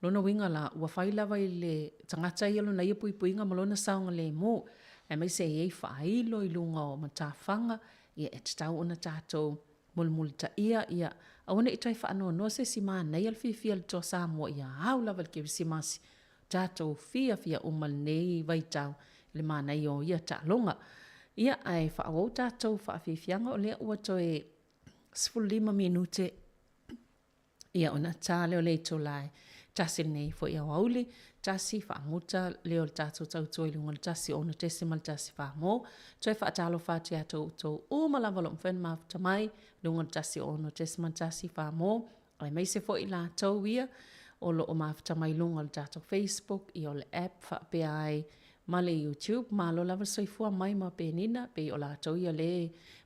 C: lona winga la ua whailawa i le tangata i alona ia pui nga malona saunga le mo e mai se ei whailo i lunga o matawhanga ia e te tau ona tātou mulmulta ia a ona i tai whaano no se si mana i alfifia le toa Samoa ia hau lava ke si masi tātou fia umal nei vai tau le mana i o ia ta longa ia ai whaawau tātou whaafifianga o lea ua toe 15 minute ia ona tā leo le to lai tasi nei fo ia wauli tasi whaamuta leo tātou tautua i lunga tasi ona tesimal tasi whaamo toi whaatalofa te atou malava lo mwhen mafuta mai lunga tasi ona tesimal tasi whaamo ai mai se fo i la tau ia o lo o mafuta mai lunga tātou Facebook i o le app whaapea ai ma le YouTube ma lo lava soifua mai ma penina pe o la tau ia le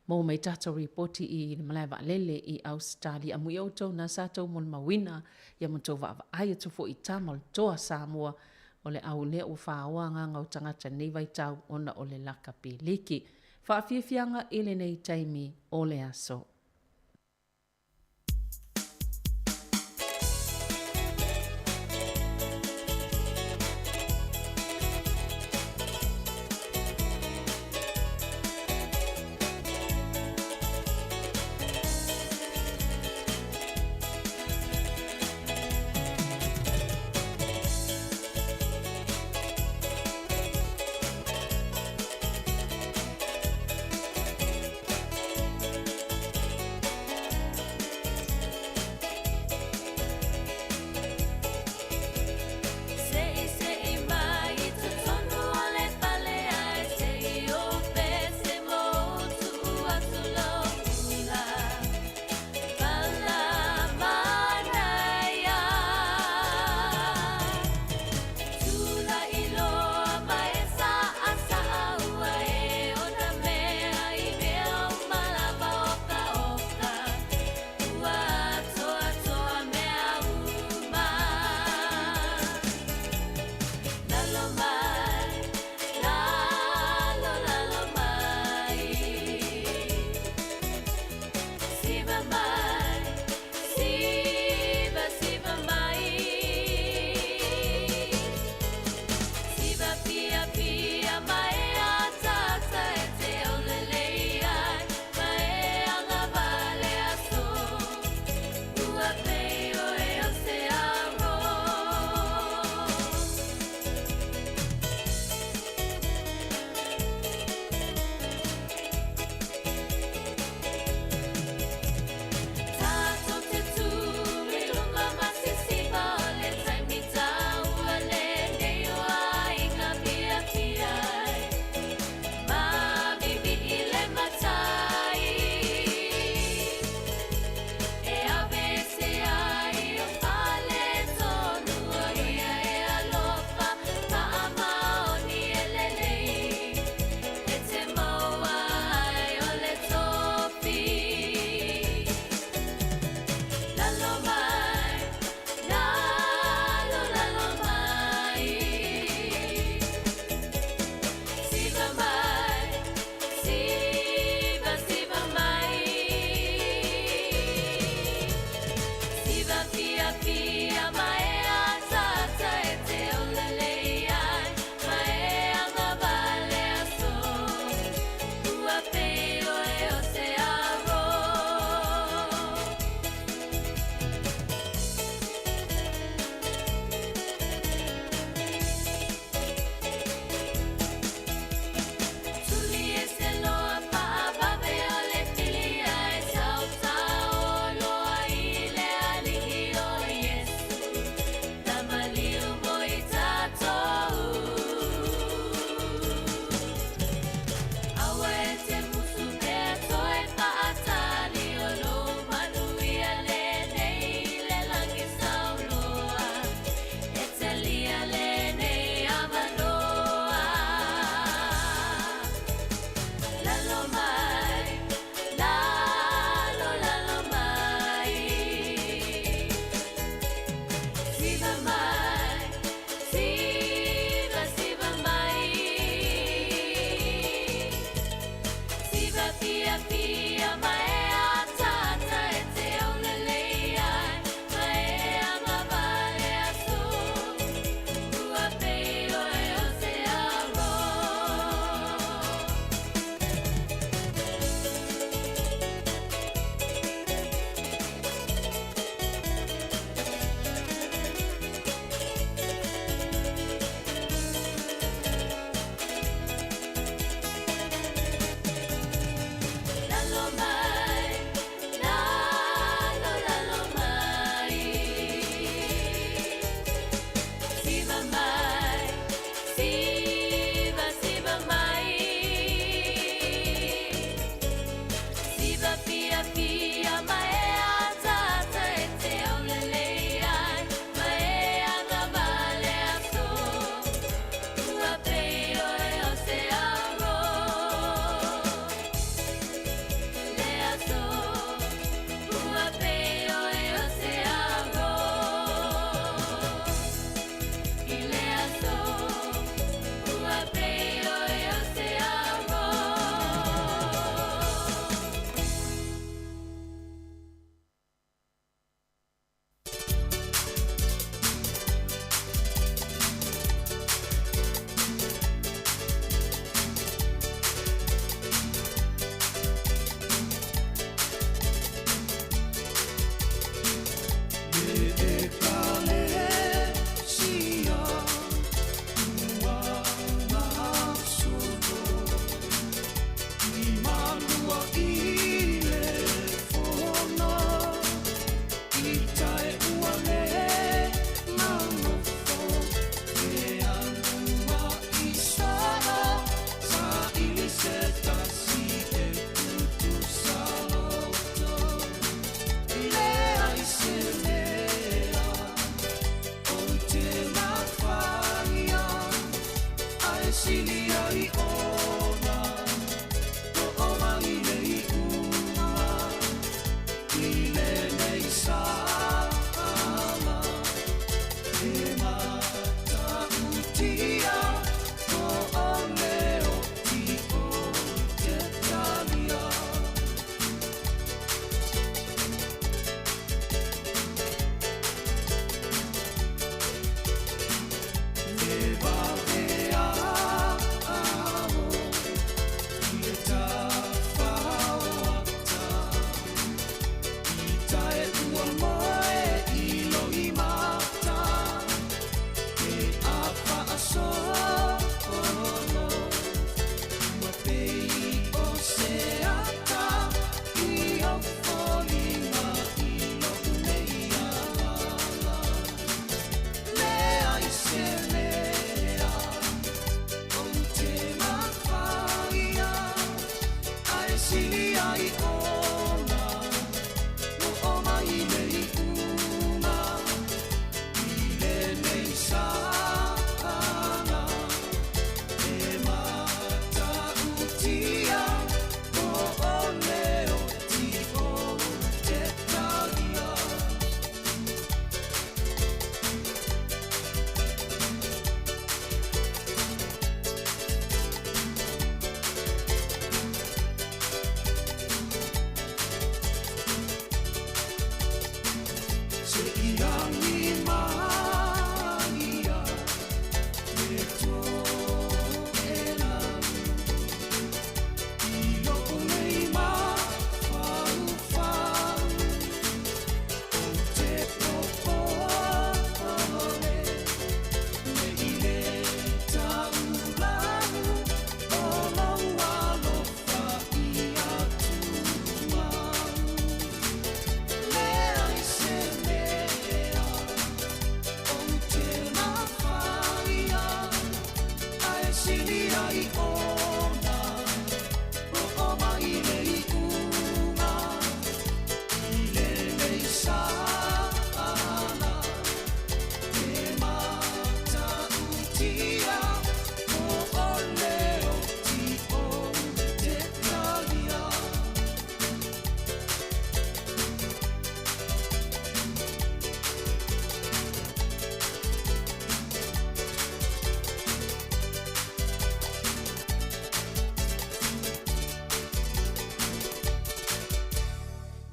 C: mo mai tātou reporti i malaiva lele i Australia a mui autou na sātou mon mawina ia mo tau vava ai atu fo i tamal toa Samoa o le au lea o whaoa ngau tangata nei vai tau ona o le laka pe liki. Whaafiafianga ele nei taimi o le aso.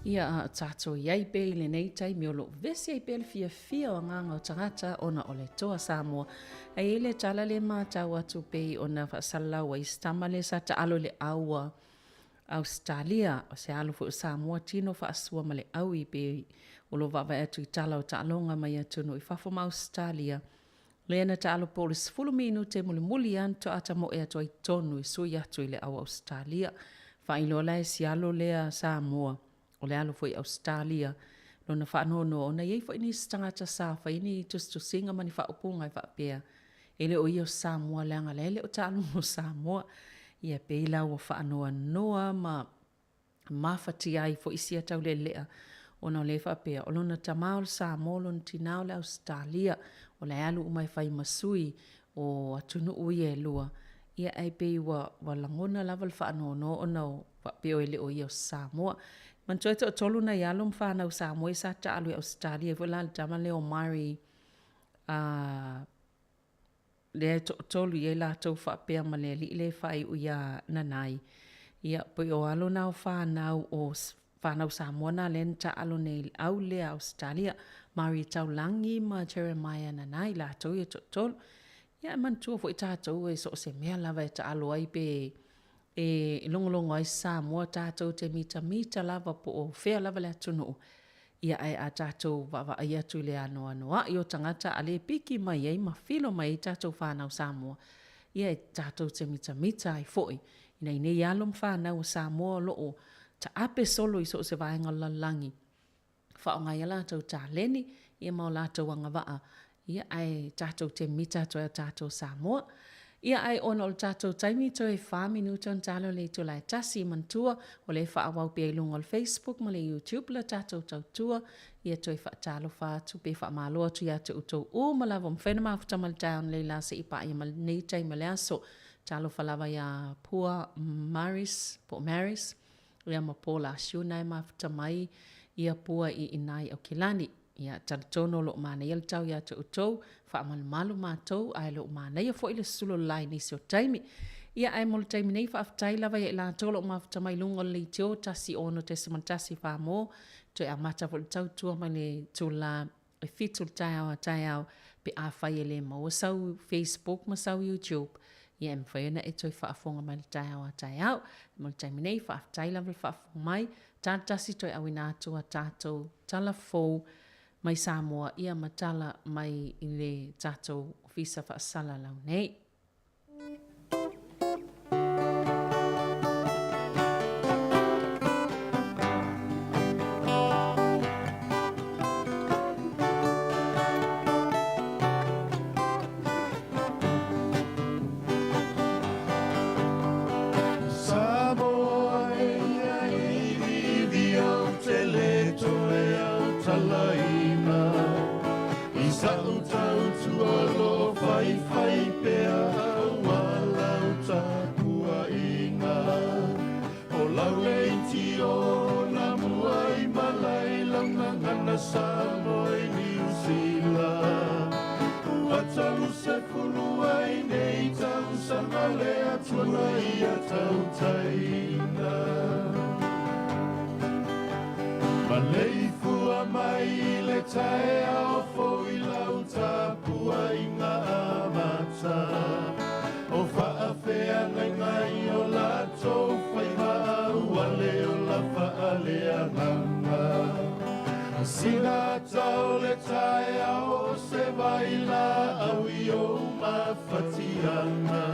C: Ia a tato iai pe le nei tai mi o lo vesi ai pe le fia o nganga o tangata ona o le toa Samoa. Ai ele tala le mātau atu pe ona whaasala wa istamale sa ta alo le aua Australia o se alo fu Samoa tino whaasua ma le au i pe o lo wawa atu i tala o ta alonga mai atu no i whafoma Australia. Leana ta alo po le 10 minute muli anto ata mo e atu ai tonu i sui atu i le aua Australia. Whailola e si alo lea Samoa. O le alo foi Australia, lona whaanono ona iei foi ni stangata sa, fai ni tustu singa mani whaopunga i whaapea. Ele o iyo Samoa leanga lele o talo mo Samoa. Ia peila o whaanoa noa ma mawhati ai foi isia tau le lea. Ona o le whaapea, o lona tamao le Samoa, lona tinao le Australia, o le alu umai whai masui o atunu ui e lua. Ia ai pei wa langona lava le whaanono ona o whaapea o ele o iyo Samoa. Man toi to tolu na yalum fa na Samoa sa ta alu Australia vola tama le o mari le tolu ye la to fa pe ma le fa u ya nanai ia po o alu na fa na o fa na Samoa na len ta alu ne au le Australia mari tau langi ma Jeremiah nanai la to ye tol ia man tu fo ta to e so se me la va ta alu ai pe e longolongo ai Samoa tātou te mita lava po o whea lava le atunu. Ia ai a tātou wawa ai atu le anoa i o tangata a le piki mai ei ma filo mai i tātou whanau Samoa. Ia e tātou te mita ai foi. Ina i nei alum whanau Samoa loo ta ape solo i so se vaenga lalangi. Whaonga ia lātou tā leni, ia mau lātou anga waa. Ia ai tātou te mita toa tātou Samoa. Ia ai ona o le tātou taimi to e 5 minuto an talo le to lai tasi mantua o le whaawau pe ilunga o le Facebook ma le YouTube le tātou tautua ia to e whaatalo whaatu pe whaamaloa tu ia te utou o malawa mwhena mafuta mal down le la se ipa ia mal nei taima le aso talo whalawa ia Pua Maris ia ma pola siunai mafuta mai ia Pua i inai o Kilani. Ia talitono lo mana ia tau ia te utou whaamalu mātou ai lo mana ia fo ile sulo lai nisi o taimi. Ia ai mol taimi nei whaaftai lava ia ila tolo mafuta mai lunga le teo tasi ono te simantasi whaamo to e amata fo le tautua mai le tula e fitul tai au pe a whai ele ma o sau Facebook ma sau YouTube. Ia mwhaina e toi whaafonga mai le tai au mol taimi nei whaaftai lava le whaafonga mai tantasi toi awina atua tātou talafou mai Samoa ia matala mai i le tātou ofisa whaasala lau nei.
E: Sina tau le tai au se vaila au i o mawhatianga.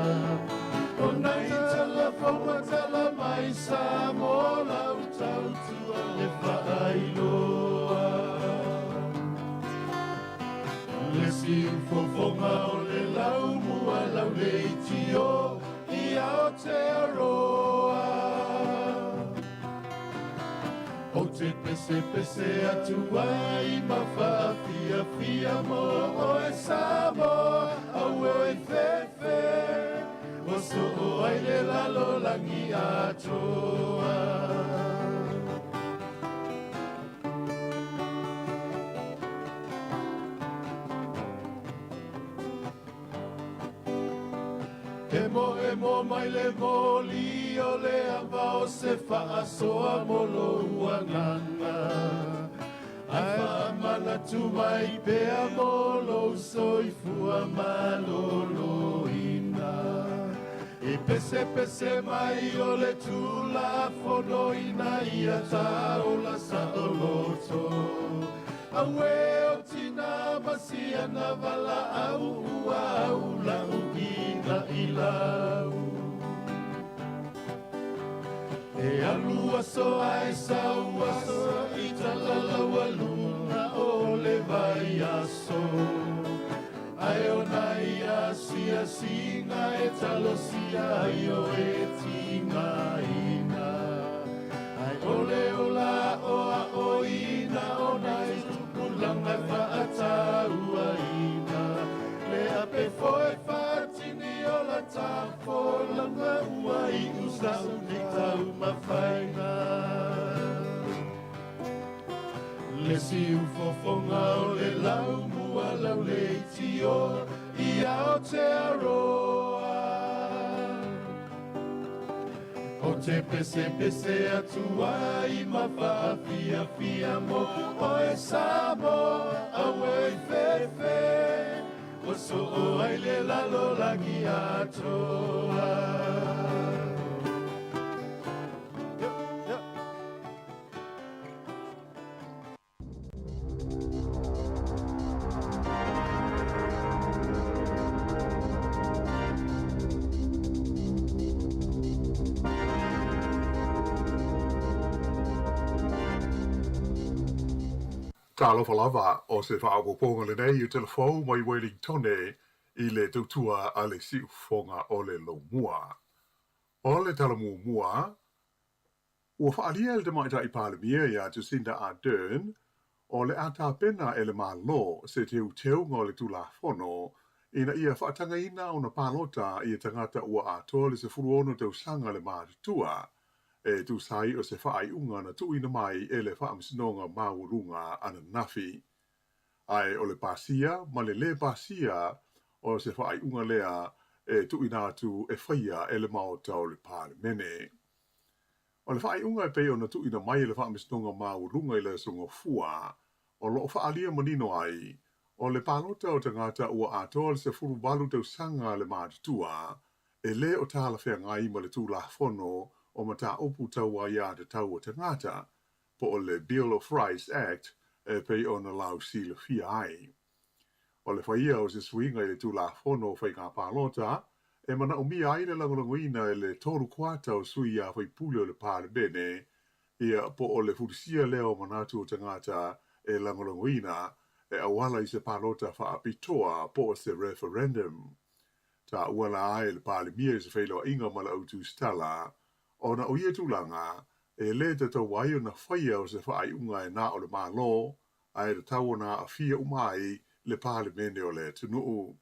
E: O nei telefonga tala mai Samoa lau tautua le whaailoa. Le simfofonga o le lau mua lau le itio i Aotearoa. O te pese atu ai ma fia mo o e Samoa au e fefe o so o ai le lalo langi atoa. E mo mai le moli o le ava o se whaasoa molo uanganga. Ai whaamana tu mai pea molo soifua malolo ina. I pese pese mai o le tula fono ina ia taola sa o loto. Awe o tina masia na vala au ua au la ugina ilau. E alua so ai saua so i talalaua luna o le vai aso. Ai o nai a sia singa e talosia i o e tinga ina. Ai ole o la o a o ina o nai tukulanga whaataua ina. Le ape foe whaatini o la tafo langa ua i usa uni tau mawhainga. Le si ufofonga o le lau mua lau le tio i ao te aroa. O te pese pese atua i mawhaafia fia mo o e Samoa au e fefe. O so o ai le lalo lagi atoa.
A: Talofa lava o se whaagoponga le nei o telefou mai Wellingtone i le tautua a le siu fonga o le loumua. O le talamumua, ua whaalia le te maita i palemia ia Jacinda Ardern, o le ata pena e le malo se teu ngā le tula fono, ina ia whaatanga ina o na palota i tangata ua atoa le se furuono tau sanga le mātua, e tu sai o se whaai unga na tu ina mai e le whaamsinonga maurunga ana nafi. Ai o le pasia, ma le pasia o se whaai unga lea e tu ina atu e whaia e le maota o le palemene. O le whaai unga e peo na tu ina mai e le whaamsinonga maurunga i le songa fua, o lo whaalia manino ai, o le palota o tangata ua atoa le se furu walu tau sanga le mātua, e le o tāla whea ngai ma le tū la fono, o mata opu tau a ia te tau o tangata, po o le Bill of Rights Act e pei o na lau sila fia ai. O le whaia o se swinga i le tū la fono whai ngā pālota, e mana o mia aile langolangoina e le toru kuata o sui a whai pule o le pāle bene, ia po o le furisia leo manatu o tangata e langolangoina, e awala i se pālota wha apitoa po o se referendum. Ta uala ai le pāle mia i se whailo inga mala autu stala, o na o ia tūlanga, e le te tau waio na whaia o se whaai unga e nā o le mālo, a e te tau na a fia umai le pāle mene o le tunuu.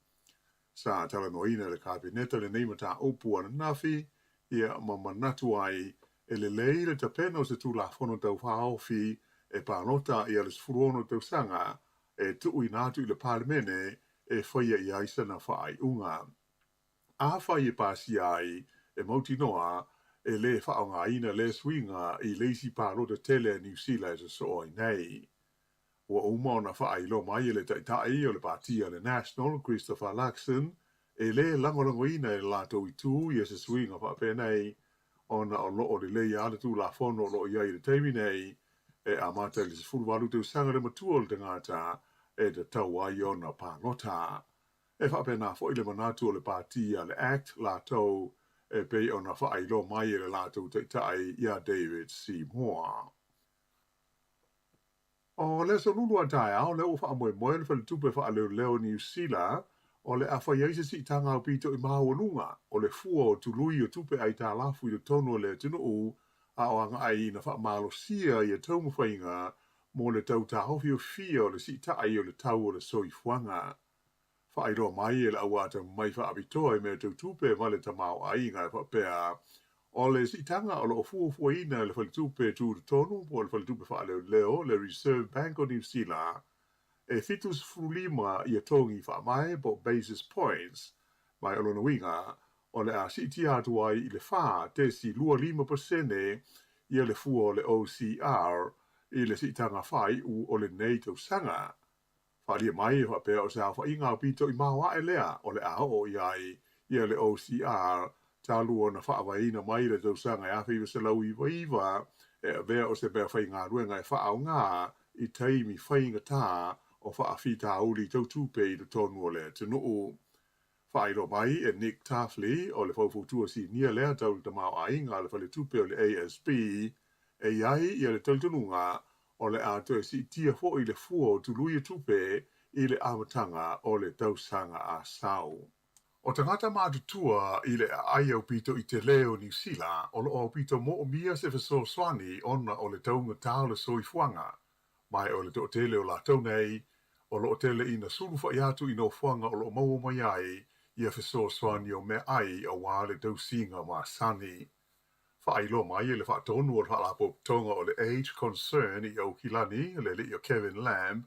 A: Sa tala noina le kabineta le neimata opu ana nafi, ia mamanatu ai, e le leile te pena o se tūla whono tau whaofi, e pālota i alis furuono tau sanga, e tuu i nātu i le pāle mene, e whaia i aisa na whaai unga. A whai e pāsi ai, e mauti noa, e le whaonga ina le swinga i leisi pālota tele New Zealand e so oi nei. Ua umao na whaai lo mai le taitai o le pātia le National, Christopher Luxon, e le langolango ina e lato i tū i e se swinga whapenei, ona o loo le lei ale tū la whono lo i ai le teimi nei, e amata le se fuluwalu teu sanga le matua le tangata, e te tau ai ona pālota. E whapena fo i le manatu o le pātia le Act lato, e pei ona whaai lo mai e le lato taitai ia David C. Moore. O le so lulu a tae au leo wha amoe moe le whale tupe wha leo leo New Zealand, o le a whai aise si tanga o pito i maha lunga, o le fua o tului o tupe ai tā lafu i le tono le tino u, a o anga ai na wha malo sia i a taumu whainga, mo le tau tā hofi o fia o le si taai o le tau o le soi fuanga. Whaai roa mai e le awata mai wha abitoa i mea tau tupe ma le tamau ai ngai wha pēa, o le si tanga o lo fua ina le whale tupe tū le tonu, po le whale tupe wha leo le Reserve Bank o New Zealand, e fitus fulima i a tongi wha mai po basis points, mai o lona winga, o le a si tia atu ai i le wha te si 25% ia le fua o le OCR i le si tanga whai u o le nei tau sanga. Whalia mai e whapea o sa wha inga o pito i mawa e lea o le a o i ai ia le OCR talu o na whaawaina mai le tau sanga e awhi se lau i waiwa e a vea o se bea whai ngā ruenga e wha au ngā i taimi whai ngā tā o wha a whita uli tau tupe i le tonu o le tunu. Whairo mai e Nick Taffley o le whaufutua si nia lea tau te mau a inga le whale tupe o le ASB e iai i le tautununga o le a toe si tia fo i le fua o tului tupe i le amatanga o le tausanga a sau. O tangata mātutua i le ai au pito i te leo New Zealand o le o pito mo o mia se feso swani ona o le taunga tau le soifuanga. Mai o le to tele o la tau nei o lo tele ina sulu fa iatu ino fuanga o lo mau mai ai ia feso swani o me ai o wale tau singa ma sani. Whailo mai le whaatonu o le whaalapo tonga o le age concern i au kilani le li o Kevin Lamb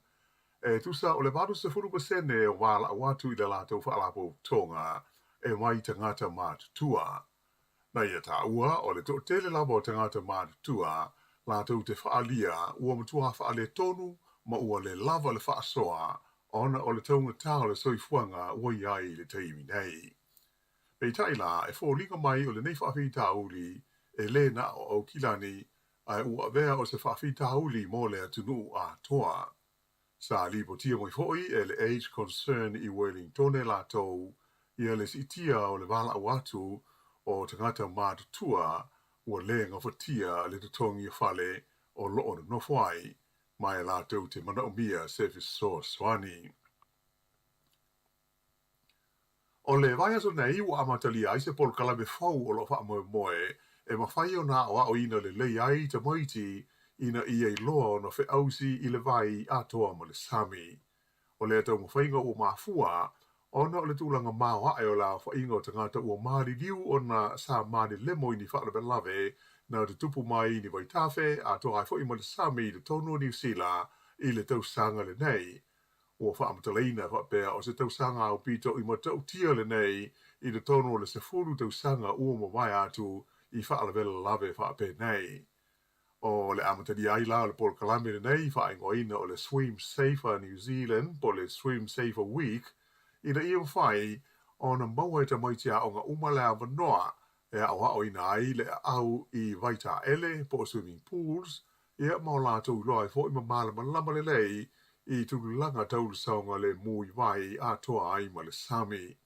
A: e tusa o le vadu se 40% o wala awatu i le lato whaalapo tonga e mai tangata mātutua. Na ia ta ua o le tele labo o tangata mātutua lato te whaalia ua matua whaale tonu ma ua le lava le whaasoa ona o le taunga tau le soifuanga ua iai le teimi nei. Pei taila e fōlinga mai o le nei whaafita uli e le na o au kilani ai ua vea o se whaafita uli mo le atunu a toa. Sa lipo tia moi foi e le age concern i Wellingtone la tou ia le sitia o le wala awatu o tangata mātutua ua le ngawhatia le tutongi a whale o loo na nofwai mai la tou te mana o mia service source wani. O le vai aso nei ua amatali ai se pol kalame fau o lo wha moe moe e mawhai o nā o ina le lei ai te moiti ina i ei loa no fe ausi i le vai atoa mo le sami. O le atau mawhainga o mafua, ona o le tūlanga māwa e o la whainga o tangata ua maari liu o na sa maari lemo i ni whaalabe lave na te tupu mai ni vai tafe atoa ai fo i mo le sami i le tono New Zealand i le tausanga le nei. Ua whaamtaleina whapea o se tausanga au pito i matau tia le nei i le tono le se furu tausanga ua mawai atu i whaalabe lave whape nei. O le amatari ai la le pol kalame le nei whaingoina o le Swim Safer New Zealand po le Swim Safer Week ina ia whai o na maua e ta maitia o ngā umalea wanoa e awa o ina ai le au i vaita ele po swimming pools ia mau la tau loa e fo i mamala malama le lei i tulanga tau saunga le mui vai a toa ai ma le sami.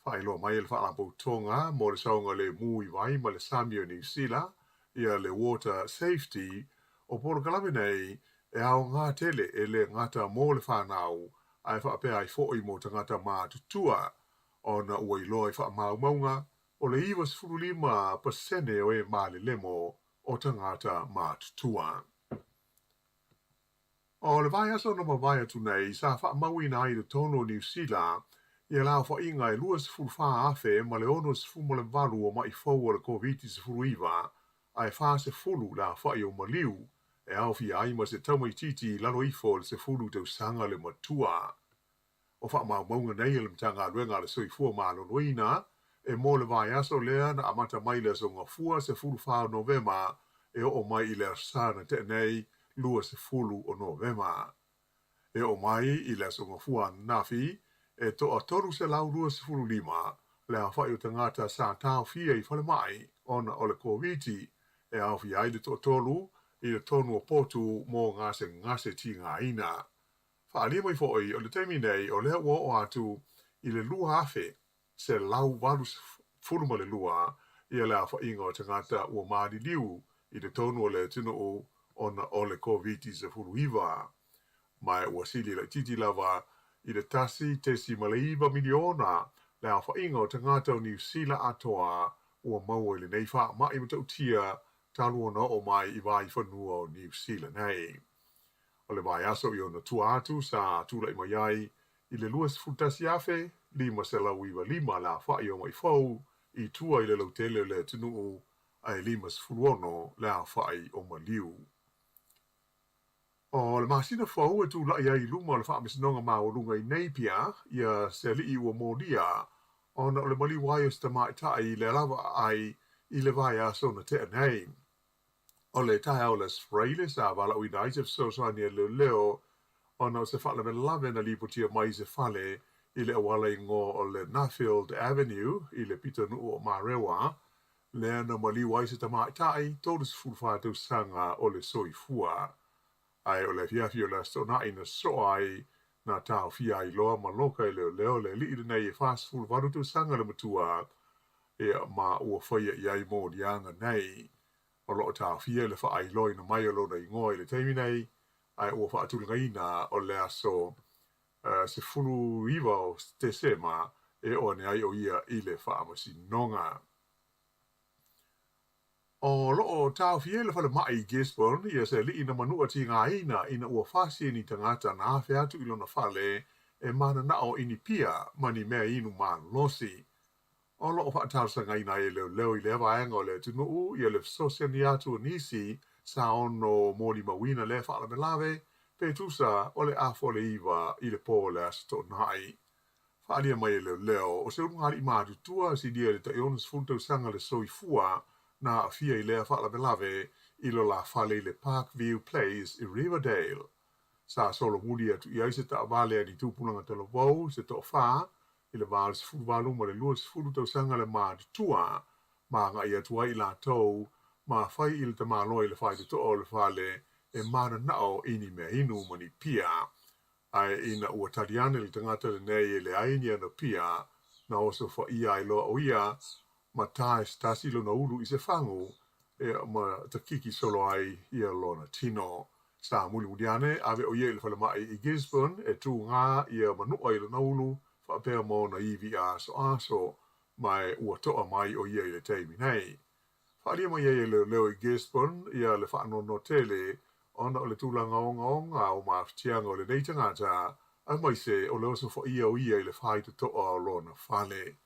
A: Whailo mai le whaalapo tonga mo le saunga le mui vai ma le sami o New Zealand ia le water safety o polo kalame nei e au ngā tele e le ngata mō le whanau ai whaapea ai fo i mo tangata mātutua o na ua iloa i whaamaumaunga o le iwa 15% o e male lemo o tangata mātutua. O le vai aso no mawai atu nei sa whaamaui na i le tono New Zealand ia lau whainga e 2.5 afe ma le ono 2.8 o mai fau o le COVID-19 ai wha se fulu la whai o maliu e au fi ai ma se taumai titi lalo ifo le se fulu tau sanga le matua. O wha maunga nei le mtanga luenga le soifua malo loina e mo le vai aso lea na amata mai le so ngafua se fulu wha Novema e o mai i le arsana te nei lua se fulu o Novema. E o mai i le so ngafua nafi e to a toru se lau lua se fulu lima le a whai o tangata sa tau fia i whale mai ona o le COVID e au fi ai le tolu i le tonu o potu mō ngase ti ngā ina. Whaalia mai fōi o le teimi nei o lea ua o atu i le lua afe se lau walu furuma le lua i le a whainga o tangata ua maari liu i le tonu o le tino o le COVID se furu iwa. Mai ua sili le titi lava i le tasi te si maleiva miliona le a whainga o tangata o New Zealand atoa ua maua i le nei wha mai matau tia taluona o mai i vai whanua o New Zealand nei. O le vai aso i o na tua atu sa tula i mai ai i le luas futasi afe, lima se lau iwa lima la whai o mai fau i tua i le lautele le tunuu ai lima se fuluono la whai o maliu. O le masina fau e tu lai ai luma le wha misinonga maa o lunga i nei pia ia se li i ua mōlia ona o le mali wai o sta mai ta I le lava ai I le vai aso na te nei. O le tae au le sfraile sa wala ui nai se so ni le leo ona o se whala me lave na lipotia mai se whale I le awala I ngō o le Nuffield Avenue I le pita nuu o Marewa le ana mali wai se tamai tai tōru se fulwha tau sanga o le soifua. Ai o le fiafi o le stona I na so ai na tau fia I loa ma loka I leo le li nei e fast fulwha tau sanga le matua e ma ua whaia I ai mō dianga nei. O loo tau fia le wha ai loi na mai o lo na ingoa I le teimi nei ai ua wha atulungaina o le aso se fulu iwa o te sema e o ne ai o ia I le wha amasi nonga. O loo tau fie le whale mai Gisborne ia se li ina manua ti ngā ina ua whasi ni tangata na awhi atu ilo na whale e mana nao ini pia mani mea inu maa losi. O loo whaatau sa ngaina e leo I le waenga o le tunuu ia le sosia ni atu nisi sa ono mōli mawina le whaala me lawe pe tusa o le afo le iwa I le pō le asto nai. Whaalia mai e leo o se urungari maatu tua si dia le ta ionas funtau sanga le soifua na afia I lea whaala me lawe I lo la whale le Parkview Place I Riverdale. Sa solo muli atu I aise ta avale ni tūpunanga talo wau se to wha I le vāle se fulu walu ma le lua se fulu tau sanga le maatu tua ma nga I atua I la tau ma whai I le ta malo I le whai to o le whale e mana nao ini mea inu mani pia. Ai ina ua tariane le tangata le nei e le aini ana pia na oso wha ia I loa o ia ma tae stasi lo na ulu I se whangu e ma takiki solo ai ia lona tino. Sa muli mudiane ave o ia le whale mai I Gisborne e tū ngā ia manua I lo na ulu whaapea mo na iwi aso mai ua toa mai o ia I le teimi nei. Whaalia mai ia leo I Gisborne ia le whaanono tele ona o le tūlanga onga o maaftianga o le nei tangata a mai se o leo so wha ia o ia I le whai to toa o lona whale.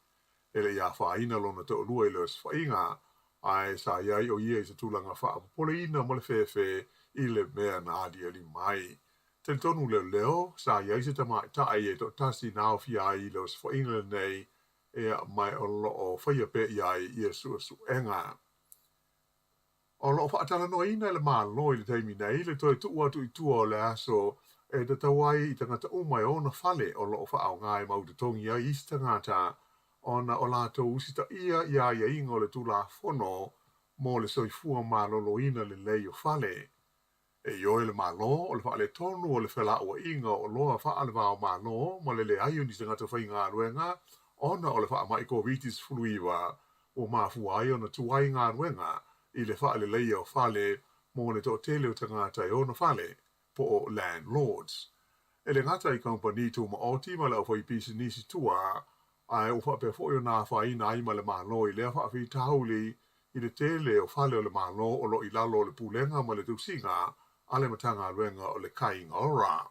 A: Ele ia whaina lona to lua I leo se whainga ai sa iai o ia I se tūlanga wha apopole ina mo le whewhe I le mea na adia li mai. Ten tonu leo sa iai se tamai tae e to tasi nao fia I leo se whainga nei e mai o loo whaia pe iai I su enga. O loo whaatala no ina le maa loi le teimi nei le toi tua tu I tua o le aso e te tawai I tangata umai o na whale o loo whaau ngai maututongi ai I tangata ona o lato usita ia ingo le tula fono mo le soifua malolo ina le lei o whale. E ioe le malo o le whaale tonu o le whela ua inga o loa whaale wao malo mo le aio ni tangata whai ngā ruenga ona o le wha mai ko vitis fuluiwa o mafu ai ona tuai ngā ruenga I le whaale lei o whale mo le to tele o tangata I ona whale po o landlords. E le ngata I company tu ma o tima le au whai pisi nisi tua ai o whape fo o nā whaina ai ma le malo I lea whaafi tauli I le tele o whale o le malo o lo I lalo o le pulenga ma le tausinga a le matanga ruenga o le kainga ora.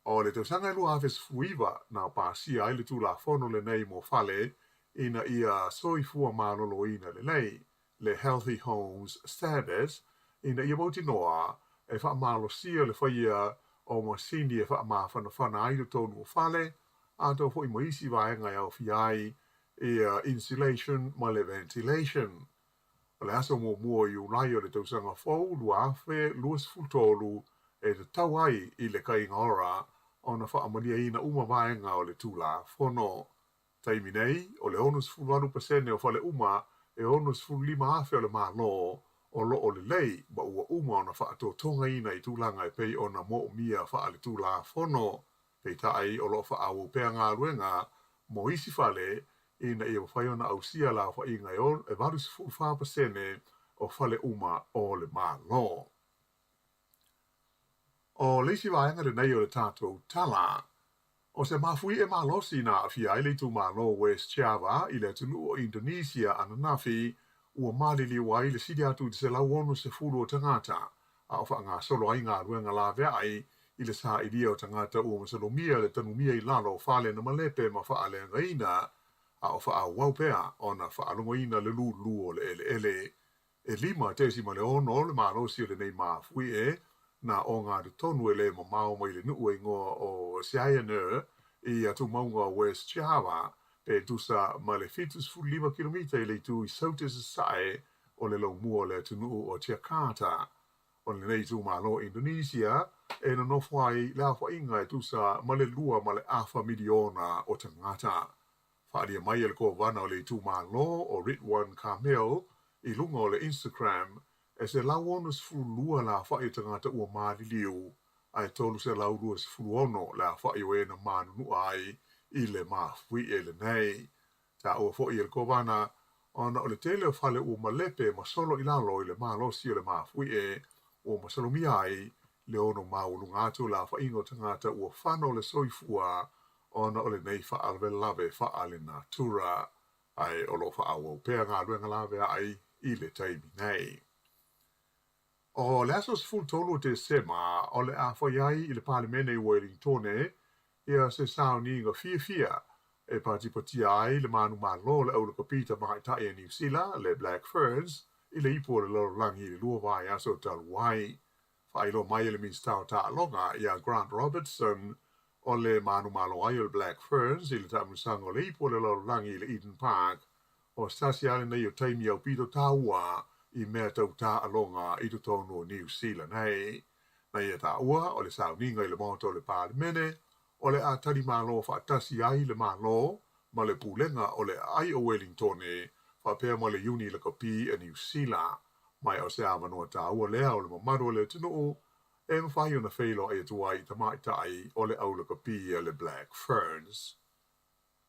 A: O le tausanga lua awes fuiva na pāsia ai le tūla whono le nei mo whale ina ia soifua malolo ina le nei, le Healthy Homes Status, ina ia mauti noa e wha malo sia le whaia o ma sini e wha maa whana ai le tonu o whale, a tau fo I moisi vaenga au fiai e insulation ma le ventilation. O le aso mua I ulai o le tausanga fau lua awhe luas fultolu e te tau ai I le kainga ora o na wha amania ina uma vaenga o le tūla whono. Taimi nei, o le onus fulwaru pasene o whale uma e onus fullima awhe o le malo o lo o le lei ma ua uma o na wha ato tonga ina I tūlanga e pei o na mo mia wha le tūla whono. Pei taai o lo wha awu pea ngā ruenga mo isi whale ina ia whai ona au sia la wha inga e on e varus fulwha pasene o whale uma o le malo. O leisi vaenga le nei o le tātou tala. O se mafui e malosi na awhia ai le tu malo West Java I le tunu o Indonesia ananafi ua malili wa I le sidi atu se lau ono se fulu o tangata a ofa ngā solo ai ngā ruenga la vea ai I le sa idia o tangata ua masalomia le tanumia I lalo whale na malepe ma whaale ngaina a ofa a waupea o na whaalongoina le lulu o le ele. E lima tesi ma le ono le malosi o le nei mafui e na o ngā te tonu e le mamao mai le nuu e ngoa o Sianer I atu maunga West Java pe tusa ma le fitus fu 5 kilomita le tu I saute se sae o le Lomua le tunu o Jakarta. O le nei tu malo Indonesia, e no nofwai le afa inga tusa ma le lua ma le afa miliona o tangata. Whaaria mai le ko wana o le tu malo o Ritwan Kamel I lunga o le Instagram, e se lauonus fu lua la whai tangata ua maadiliu, ai tolu se laurua se fu ono la whai o ena manunu ai, I le mafui e le nei. Ta ua fo I le ko wana, ona o le tele o whale ua malepe ma solo ilalo I le malosi o le mafui e, o masalo mi ai, le ono maulunga atu la whaingo tangata ua whano le soifua, ona o le nei whaalwe lawe whaale natura, ai o lo whaawau pēr ngā ruenga lawe ai I le taimi nei. O le asos full tolu te sema, o le a whaiai I le palimene I Wellingtone, ia se sao ni ngā fia, e pati ai le manu malo le au le kapita mai tai New Zealand, le Black Ferns, I le ipo le loro langi le lua vai aso taluai. Whailo mai le minstau ta longa ia Grant Robertson, o le manu malo ai le Black Ferns, I le tamusango le ipo le loro langi le Eden Park, o stasi ale nei o taimi au pito taua, I mea tau ta alonga I to tono New Zealand nei. Na ia ta ua, o le sauninga I le moto le palimene, o le a tari malo whaatasi ai le malo, ma le pulenga o le ai o Wellingtone, whapea ma le uni le kapi a New Zealand, mai o se amanua ta ua lea o le mamaro le tunu, e mwhai o na whailo e tuai tamai tai o le au le kapi a le Black Ferns.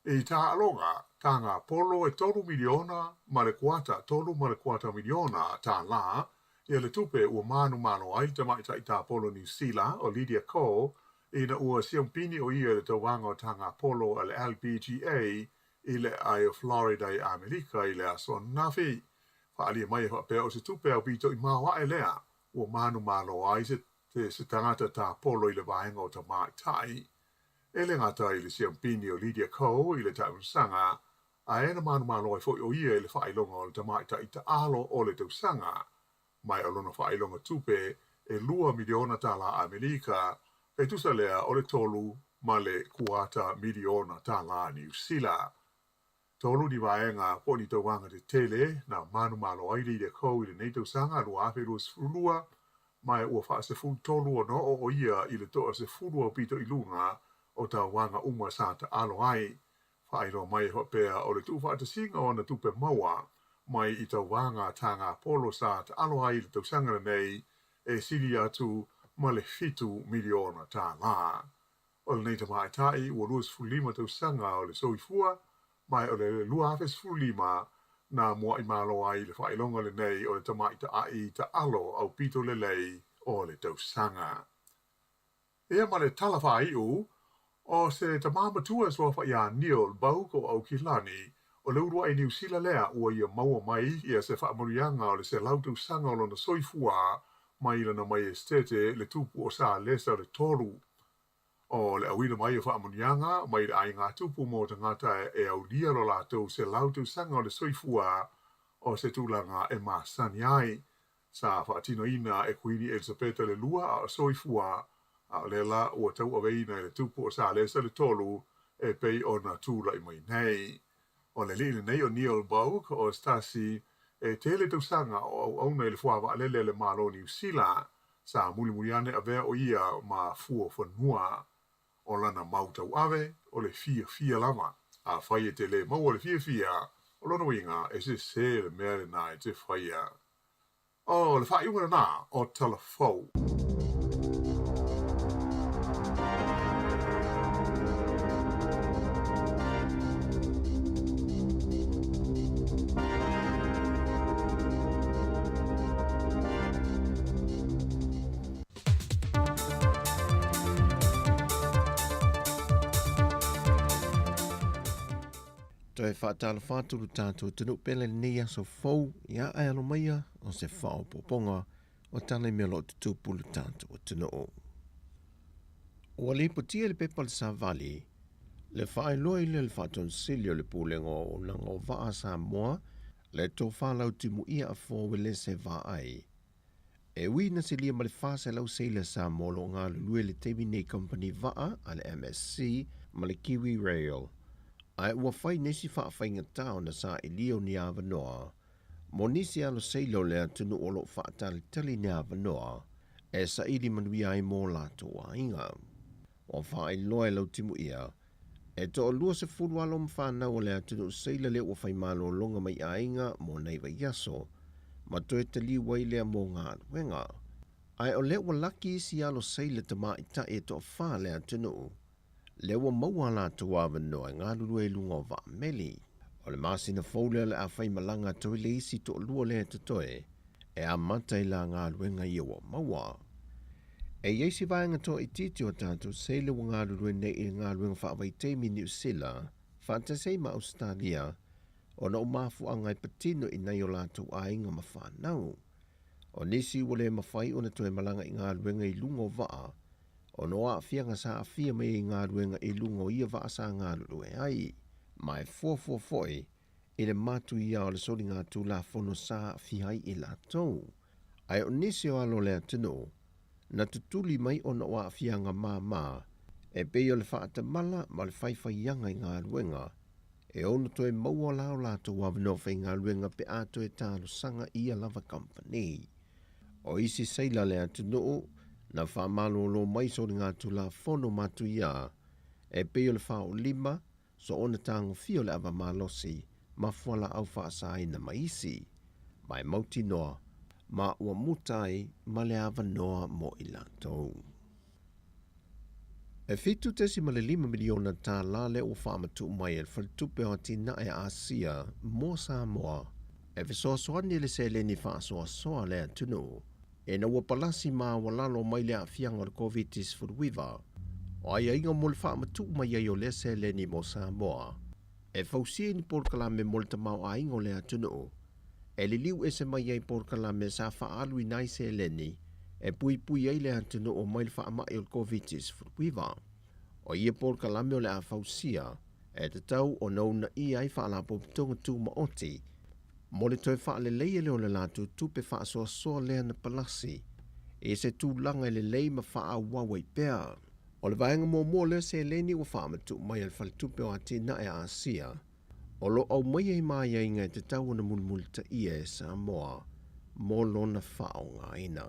A: E ta alonga, ta ngā polo e tolu miliona, ma le kuata tolu ma le kuata miliona ta la, e le tupe ua manu malo ai tamai tai ta polo New Zealand o Lydia Ko, ina ua siampini o ia le tawanga o ta ngā polo a le LPGA, I le ai o Florida I Amerika I le aso nafi. Whaalia mai e whapea o se tupe au pito I mawa e lea, ua manu malo ai se tangata ta polo I le vahenga o tamai tai. Ele ngata I le siampini o Lydia Ko I le tausanga, a ena manu malo ai foi o ia I le whailonga o le tamai tai ta alo o le tausanga, mai alona whailonga tupe e 2 miliona tala Amerika, e tusa lea o le tolu ma le kuata miliona tala New Zealand. Tolu ni vaenga po ni tawanga te tele na manu malo ai Lydia Ko I le nei tausanga lua afe lus fulua, mai ua wha se fulu tolu o no o ia I le toa se fulu o pito I lunga, o ta wanga uma sa ta alo ai. Whairo mai hopea o le tuwha ata singa o na tupe maua, mai I ta wanga tanga polo sa ta alo ai le tausanga nei, e siri atu ma le 7 miliona ta la. O le neita mai tai ua luas fulima tausanga o le soifua, mai o le lua hafes fulima na mua I malo ai le whailonga le nei o le tamai ta ai ta alo au pito le lei o le tausanga. Ea ma le talafa iu, o se tamamatua so fa ia Neil Bauko au Kilani o le urua I New Zealand lea ua ia maua mai ia se whaamurianga o le se lautu sanga o lona soifua mai lana mai estete le tupu o sa lesa le toru. O le awina mai o whaamurianga mai le ai ngā tupu mo tangata e au lia lo lātou se lautu sanga o le soifua o se tūlanga e māsani ai. Sa whaatino ina e kuini Elisabeta le lua a soifua a le la ua tau aweina le tupu o sa lesa le tolu e pei o na tūla I mai nei. O le lini nei o Neil Bauk o Stasi e tele tausanga o auna I le fuawa alele le malo New Zealand sa muli muliane a vea o ia ma fua whanua. O lana mautau ave o le fia lama a whai e te le mau o le fia o lona winga e se le mea le nai te whaia. O le whai unga na o Talofo.
B: Toi whaatala whāturu tātou tunu pele nia so fau ia ai alo maia o se whao poponga o tane mea lo tutupulu tātou o tunu o. O le ipotia le pepa le Savali, le whae loa le whāton silio le pūlengo o nanga o Waa Samoa, le tō whālau timu ia a fōwele se wā ai. E wina se lia ma le whāse lau seila Samoa lo ngā lue le Tevi Nei Company Waa a le MSC ma le Kiwi Rail. Ai ua whai nesi whaawhainga tau na sa I lio ni awanoa, mo nisi alo seilo lea tunu olo whaatali tali ni awanoa, e sa ili manui ai mō lato wa inga. O whaai loa lau timu ia, e to o lua se furu alo mwhanau o lea tunu seila lea ua whai malo longa mai ainga mo neiva yaso, ma toe tali wai lea mō ngā wenga. Ai o lea ua laki isi alo seila ta maa ita e to o wha lea tunu, lea ua maua lato wa awanoa ngā lulu e lunga o wa meli. O le masina fōlea le a whai malanga toi le isi to o lua lea te toe, e a matai la ngā luenga ia wa maua. E yeisi vaenga to I titi o tātou seile wa ngā lulu nei I ngā luenga whaawai teimi New Zealand, whaantasei ma Australia, o na o mafu angai patino I nei o lātou ainga ma whanau. O nisi wale mawhai o na toe malanga I ngā luenga I lunga o waa, o no a fianga sa a fia mai I ngā luenga I lunga o ia waa sa ngā lulu e ai. Mai foi I le matu ia o le soli ngā tū la fono sa a fia I la tau. Ai o nisi o alo lea tino, na tutuli mai o na o a fianga mā, e pei o le whaata mala ma le whaiwhaianga I ngā luenga, e ono toe maua lao lato wawano whai ngā luenga pe ato e tālo sanga ia lava company. O isi seila lea tino, na whamalo lo mai soli ngā tū la fono matu ia, e pei o le whao lima, so ona tango fio le ava malosi, ma fuala au whaasai na maisi, mai mauti noa, ma ua mutai ma le ava noa mo I latou. E fitu tesi ma le 5 miliona tā la le o whaamatu mai e whalitupe o tina e Asia, mo Samoa, e visoasoani le se le ni whaasoasoa le atunu, e na ua palasi ma walalo mai le a fianga o COVID-19 furuiva, o ai ainga mo le whaamatu mai ai o le se le ni mo Samoa, e fausia ni porkalame mo le tamau a ingo le atunu, e li liu ese mai ai porkalame sa whaalu I nai se le ni, e pui ai le atunu o mai le whaamai o COVID-19 furuiva. O ia porkalame o le a fausia, e te tau o nauna I ai whaalapo pitonga tū maoti, mo le toi whaale leia leo le latu tupe whaasoa soa lea na palasi, e se tū langa le lei ma whaa wawai pēr. O le vaenga mō le se leni ua whaamatu mai al whalitupe o atina e Asia, o lo au mai ai mai ai ngai te tau na mulmulta ia e Samoa, mō lona whao ngā ina.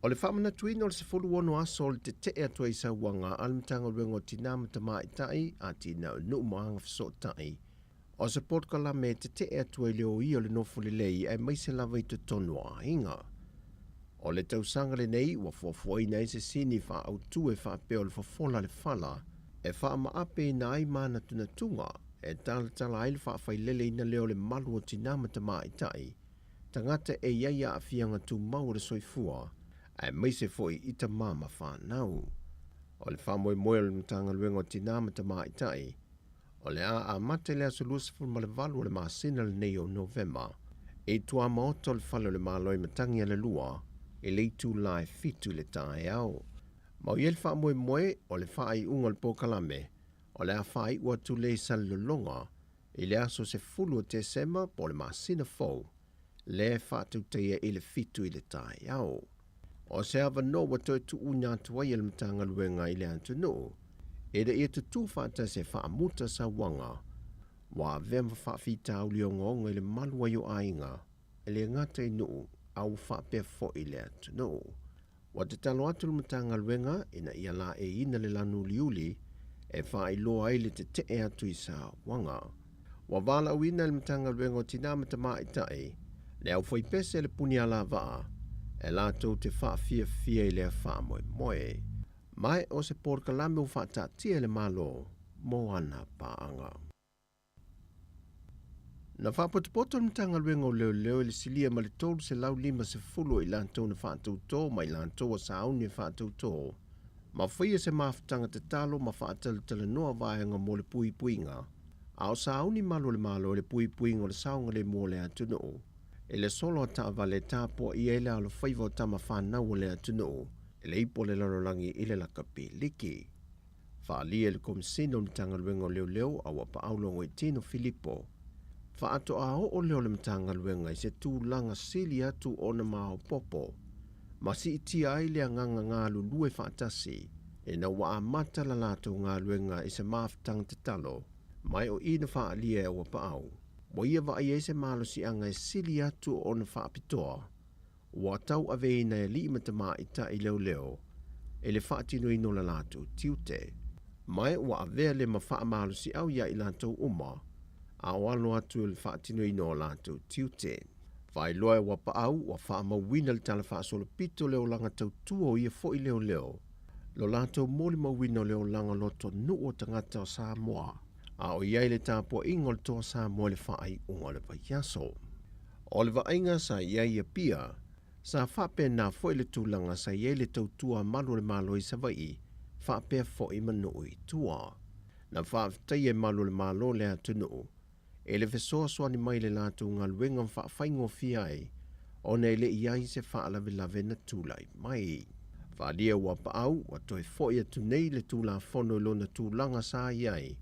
B: O le whamana tuina o le sefulu ono aso o le te te atua I sa wanga alimtanga ruengo tina mata mai tai a tina o nuu maanga fiso tai, o se portkala me te te atua I leo I o le nofuli lei ai mai se lava I te tonu a inga. O le tausanga le nei ua fuafua ina I se sini wha au tu e wha peo le fafola le fala, e wha ma ape ina ai mana tunatunga, e tala ai le wha whailele ina leo le malu o tina mata mai tai, tangata e iaia a fianga tu mau le soifua, ai mai se foi ita mama whanau. O le whamoe moe le mtanga luengo tina mata mai tai, o le a mate lea sulusifu ma le valu o le maasina le nei o November, e tua maoto le whalo le maloi matangia le lua, e le tu lai fitu le tae au. Mau i le whamoe moe o le whaai unga le pokalame, o le a whaai ua tu le sal le longa, e le aso se fulu o te sema po le maasina fau, le whaatu teia i le fitu I le tae au. O se ava no wa toi tu unya tuai il mtanga luenga I le antu no, e da ia tu whaata se whaamuta sa wanga, wa vema whaafita au leo ngonga I le malua yo ainga, e le ngata I no, au whaapea fo I le antu no. Wa te talo atu le mtanga luenga, ina ia la e ina le lanu liuli, e wha loa ai le te te atu I sa wanga. Wa wala au ina le mtanga luenga o tinamata mai tai, le au fai pese le puni ala waa, e lātou te whaafia I lea whaamoe moe. Mai o se porkalame o whaatatia le malo, mo ana paanga. Na whapotopoto mtanga luenga o leo le silia ma le tolu se lau 5 se fulu I lātou na whaatauto, mai lātou a sauni e whaatauto. Ma whaia se mawhatanga te talo ma whaatala noa vaenga mo le pui puinga. A o sauni malo le pui puinga o le saunga le mo le atuno. E le solo ta vale tapo I ele alo whaiva o tama whanau o le atuno, e le ipo le lalolangi I le lakapi liki. Whaalia le komisino o mtanga luenga o leo a wapa aulongo I tino Filipo. Whaato a o leo le mtanga luenga I se tū langa sili atu o na maho popo. Ma si iti ai le nganga ngā lulue whaatasi, e na waa mata la lato ngā luenga i se maafutanga te talo, mai o ina wha alia e ua paau. Mo ia wa ai se malo si anga e sili atu o na wha apitoa, ua tau ave ina e li matama i ta i leo, e le wha tino ino la lato tiute. Mai ua avea le ma wha malo si au ia i lato uma, a walo atu le wha tino ino lato tiute. Vai loe ua paau, ua wha mawina le tala wha solo pito leo langa tautua o ia fo i leo. Lo lato moli mawina leo langa loto nuo tangata o Samoa, a o iai le tāpua ingo le toa Samoa le whaai unga le vaiaso. O le vainga sa iai ia pia, sa whape na fo i le tūlanga sa iai le tautua malu le malo i sa vai, whape fo i manu i tua. Na whaaftai e malu le malo le atunu, e le fesoa soani mai le lato ngā luenga whaafaingo fiai, o nei le iai se whaalawe lave na tūlai mai. Whalia ua paau, wa toi foia tu nei le tūla whono lona tūlanga sa iai,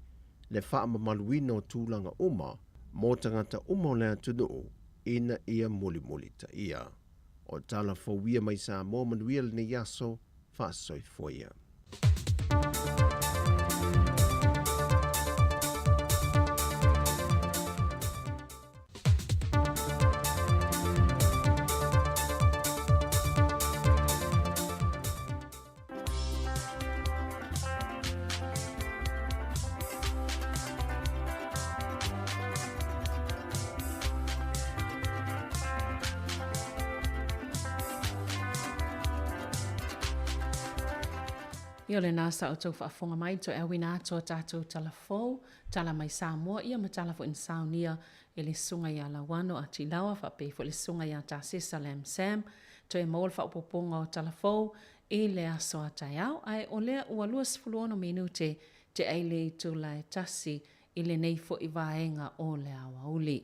B: le whaama maluina o tūlanga uma, mō tangata uma o lea tunu, ina ia muli ta ia. O tala fowia mai sa mō manuia le ne yaso, whaasoi foia.
C: Ia le nasa o tau whaafonga mai to ewina ato tātou Talafou, Tala Mai Samoa, ia ma tala fo in saunia e le sunga ia la wano a tilawa whape fo le sunga ia ta sisa le msam, to e maol whaapoponga o Talafou, e le aso a taiao, ai o lea ua luas fuluono minute te eile i tula e tasi i le nei fo i vaenga o le awa uli.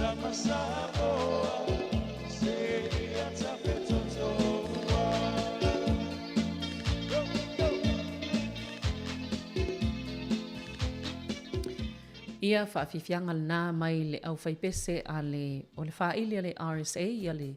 E: Tama Samoa, se ia tape totoa.
C: Ia whaafifianga nā mai le au whaipese a le o le whaili a le RSA ia le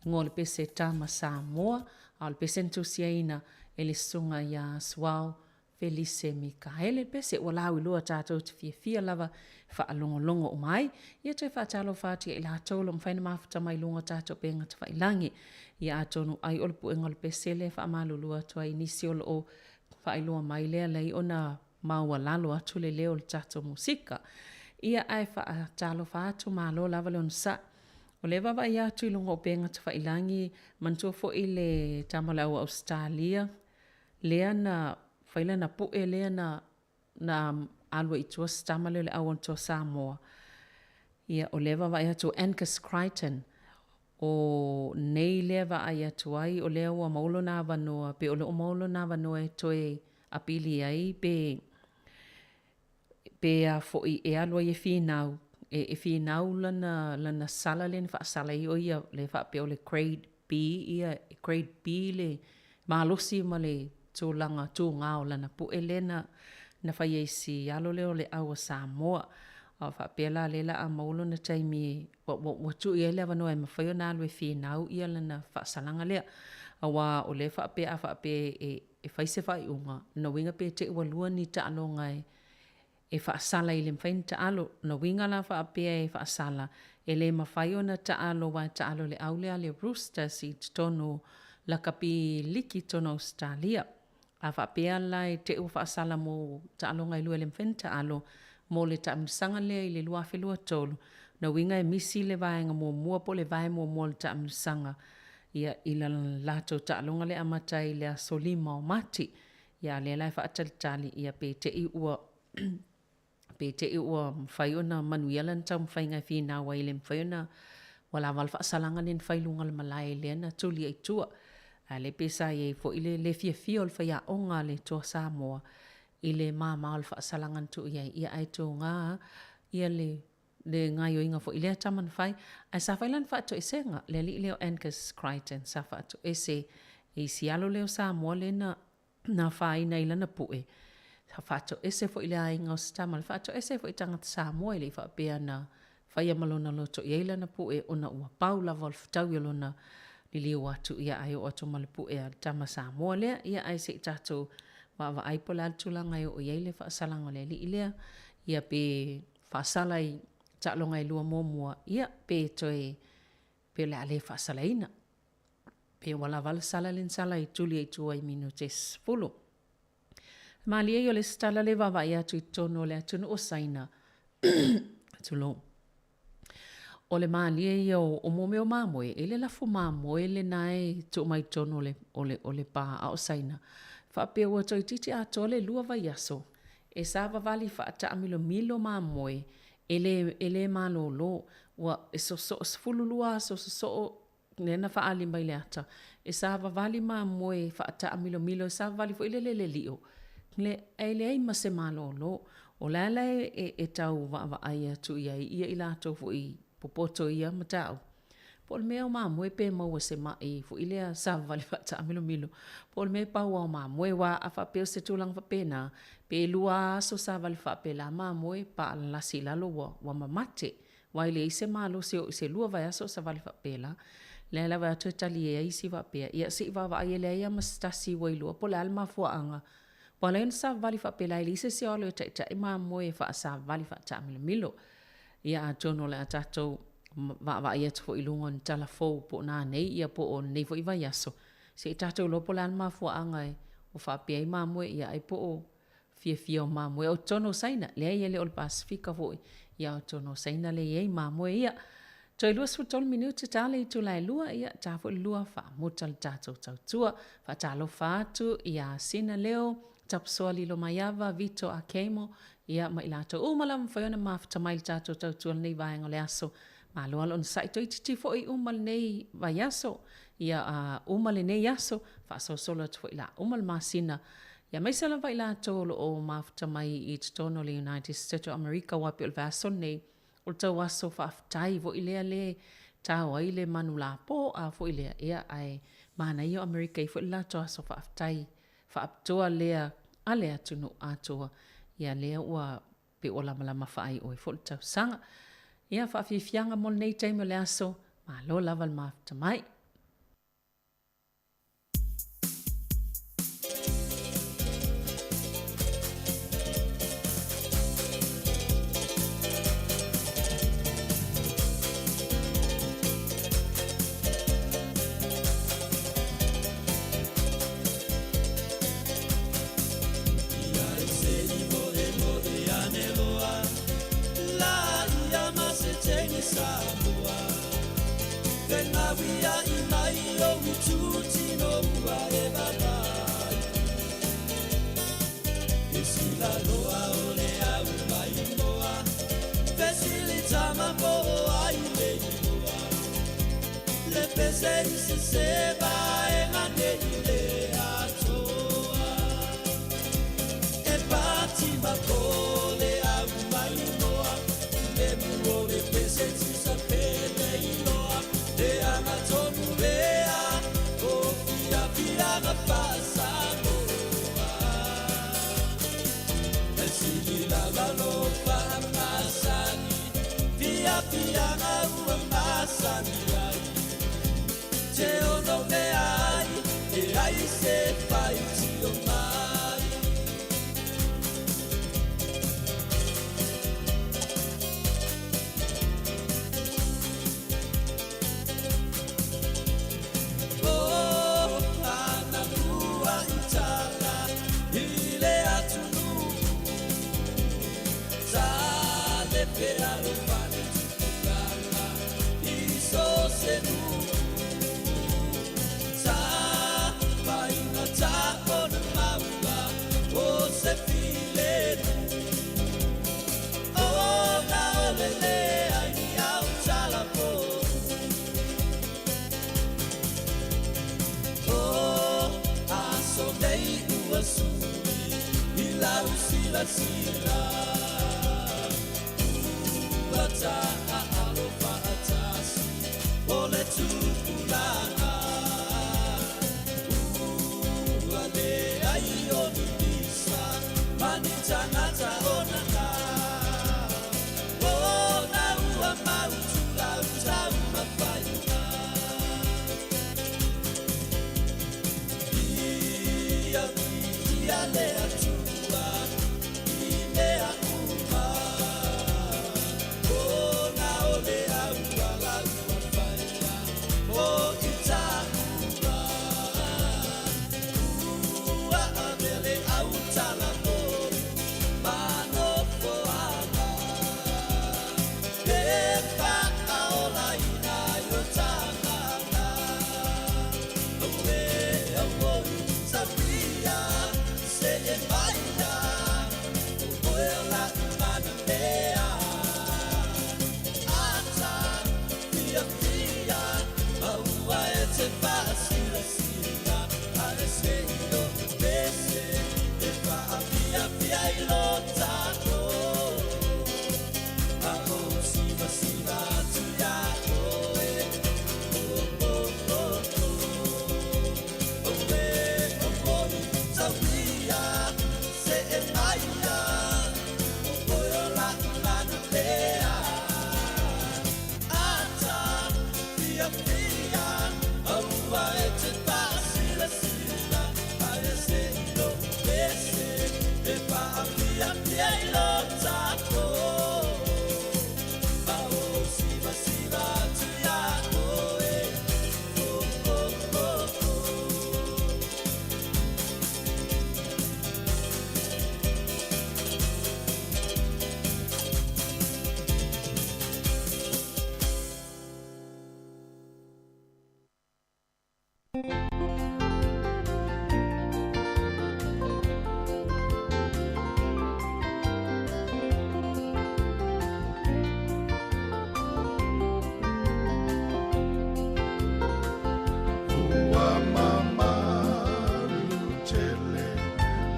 C: ngō le pese Tama Samoa a le pese ntusiaina e le sunga ia Swau Felice Mikaele pese o lau ilua tātou te fia lava whaalongolongo o mai ia te whaatalo whātia i la tolo mwhaina mafuta mai lunga tātou pe ngata whailangi ia atonu ai o le puenga le pese le whaamalulua tua inisi o whailua mai lea lei o na maua lalo atu le leo le tato musika. Ia ai whaatalo whaatu malo lava leon sa. O le wawa ia atu ilunga o penga te whailangi mantua fo i le tamalau Australia. Lea na whaila na pue lea na alwa itua stamale le awan tua Samoa. Ia o le wawa ia atu Angus Crichton. O nei lea wawa ia atu ai o lea ua maulo na wanoa. Pe o le o maulo na wanoa e toe apili ai pe a foi e alo e finau e finau lana sala le fa sala i o ia le fa pe o le grade B ia grade B le malosi ma le tūlanga tūngao lana pu elena na fa yesi alo le o le awa Samoa a fa pe la le la a maulo na taimi wa tu ia le vano e mawhaio na alo e finau ia lana fa salanga lea awa o le fa pe e faise fa i unga no winga pe te ua lua ni ta alo ngai e whaasala i le mwhain ta alo no winga la whaapea e whaasala e le mawhaio na ta alo wa ta alo le aulea le roosters i tono la kapi liki tono Australia a whaapea la e te ua whaasala mo ta alo ngai lua le mwhain ta alo mo le ta msanga lea i le lua whelua tolu no winga e misi le vaenga mo mua po le vae mo le ta msanga ia ila lato ta alo le amata i le solima o mati ia le lai whaatalitali ia pe te i ua pe te i ua mwhaiona manuiala na tau mwhainga i whina wa ile mwhaiona wala walfa salanga len whailunga le malai le na tuli ai tua. Le pesa i fo ile le fia o le whaia onga le toa Samoa ile mama o le whaasalanga tu ia ai tu ngā ia le ngai o inga fo ile taman whai ai sa whailan whaato esenga le li leo Angus Crichton sa whaato ese i sialo leo Samoa le na whaina ila na pue. Whaato ese fo ile ai ngau stamal whaato ese fo i tangata Samoa ile whaapea na whaia malona loto i eila na pue o na ua paula wal whtau i lona li watu ia ai o atu malipu e a Tama Samoa lea ia ai se tato wa ai pola altulanga o iele whaasalanga le li ilea ia pe whaasala i talonga i lua momua ia pe toe pe le ale whaasala ina pe wala wala sala len sala i tuli i tua i minutes fulu Mali e o le stala le wawa ia tu i tono le atunu o saina tulo o le mali e o mome o mamoe e le lafu mamoe le nae tu mai tono o le pa a o saina whapea ua toi titi a to le lua vai aso e sa vavali whaata amilo milo mamoe e le malo lo ua e so sfululua so nena whaali mai le ata e sa vavali mamoe whaata amilo milo e sa vavali fo ile le lio le ai mase malo lo o la e tau va ai atu ia ila to fo i popoto ia matau pol me o mamoe pe mo se mai fo ile sa vali fa milo pol me pa o mamoe wa afa pe se tulang fa pena pe lua so sa vali fa pe la mamoe pa la sila lo wa mamate wa ile se malo se lua va so sa vali fa pe la va to tali e si va pe ia si va ile ia mastasi wa lua pol alma fo anga Wala yon sa vali fa pela ili se se alo ta ima moe fa sa vali fa ta milo. Ia tono le atato va ia tfo ilungon talafo po na nei ia po o nei fo iwa yaso. Se tato lo po lan ma fo anga o fa pia ima moe ia ai po o fia o ma moe o tono saina le ia le ol Pasifika fo ia tono saina le ia ima moe ia. Toi lua sfutol minuti tale i tu lai lua ia tafo lua fa mutal tato tautua fa talo fatu ia sina leo tapsoa lilo maiava Vito Akemo ia mailato umalam fayona mafta mail tato tautua nei vaenga le aso malo alon saito i titi fo i umal nei vayaso ia umal nei aso fa so solo fo ila umal masina ia mai sala vai lato o mafta mai i tono le United States of America wa pil vaso nei o tau aso whaaftai vo ilea le tau ai le manu la po a vo ilea ea ai mana i o Amerika i vo ila tau aso whaaftai whaaptoa lea a lea tunu atua ia lea ua pe o lama lama whaai o i vo tau sanga ia whaafifianga mo nei taimo le aso ma lo lava le maafta mai.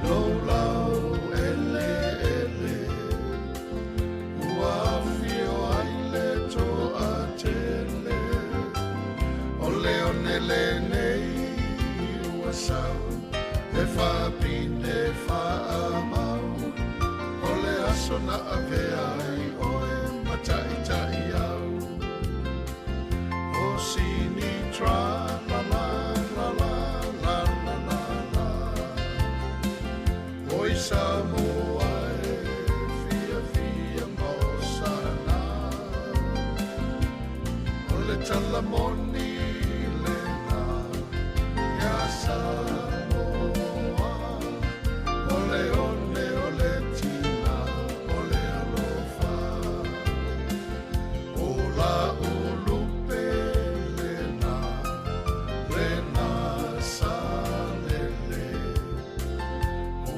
E: Lo lau ele ele, ua fio ai talamoni lena ya Samoa. Ole one ole tina ole alofa. Ola ulupe lena lena salele.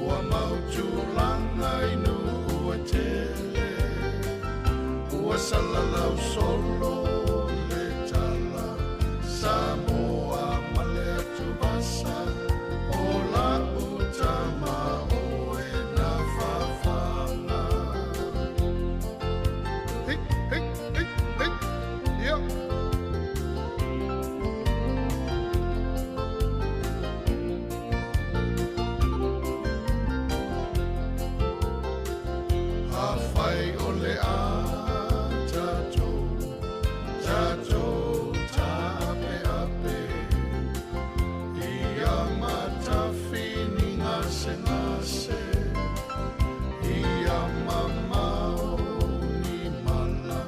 E: Ua mautulanga inu ua tele. Ua salalau solo le tala Samoa male atu basa. Ola utama oe na fafanga. Hey, hey, hey, hey, yeah. Hawhai ole a tatou, tatou tape ape. Ia matawhini ngase ngase. Ia mamau ni mala.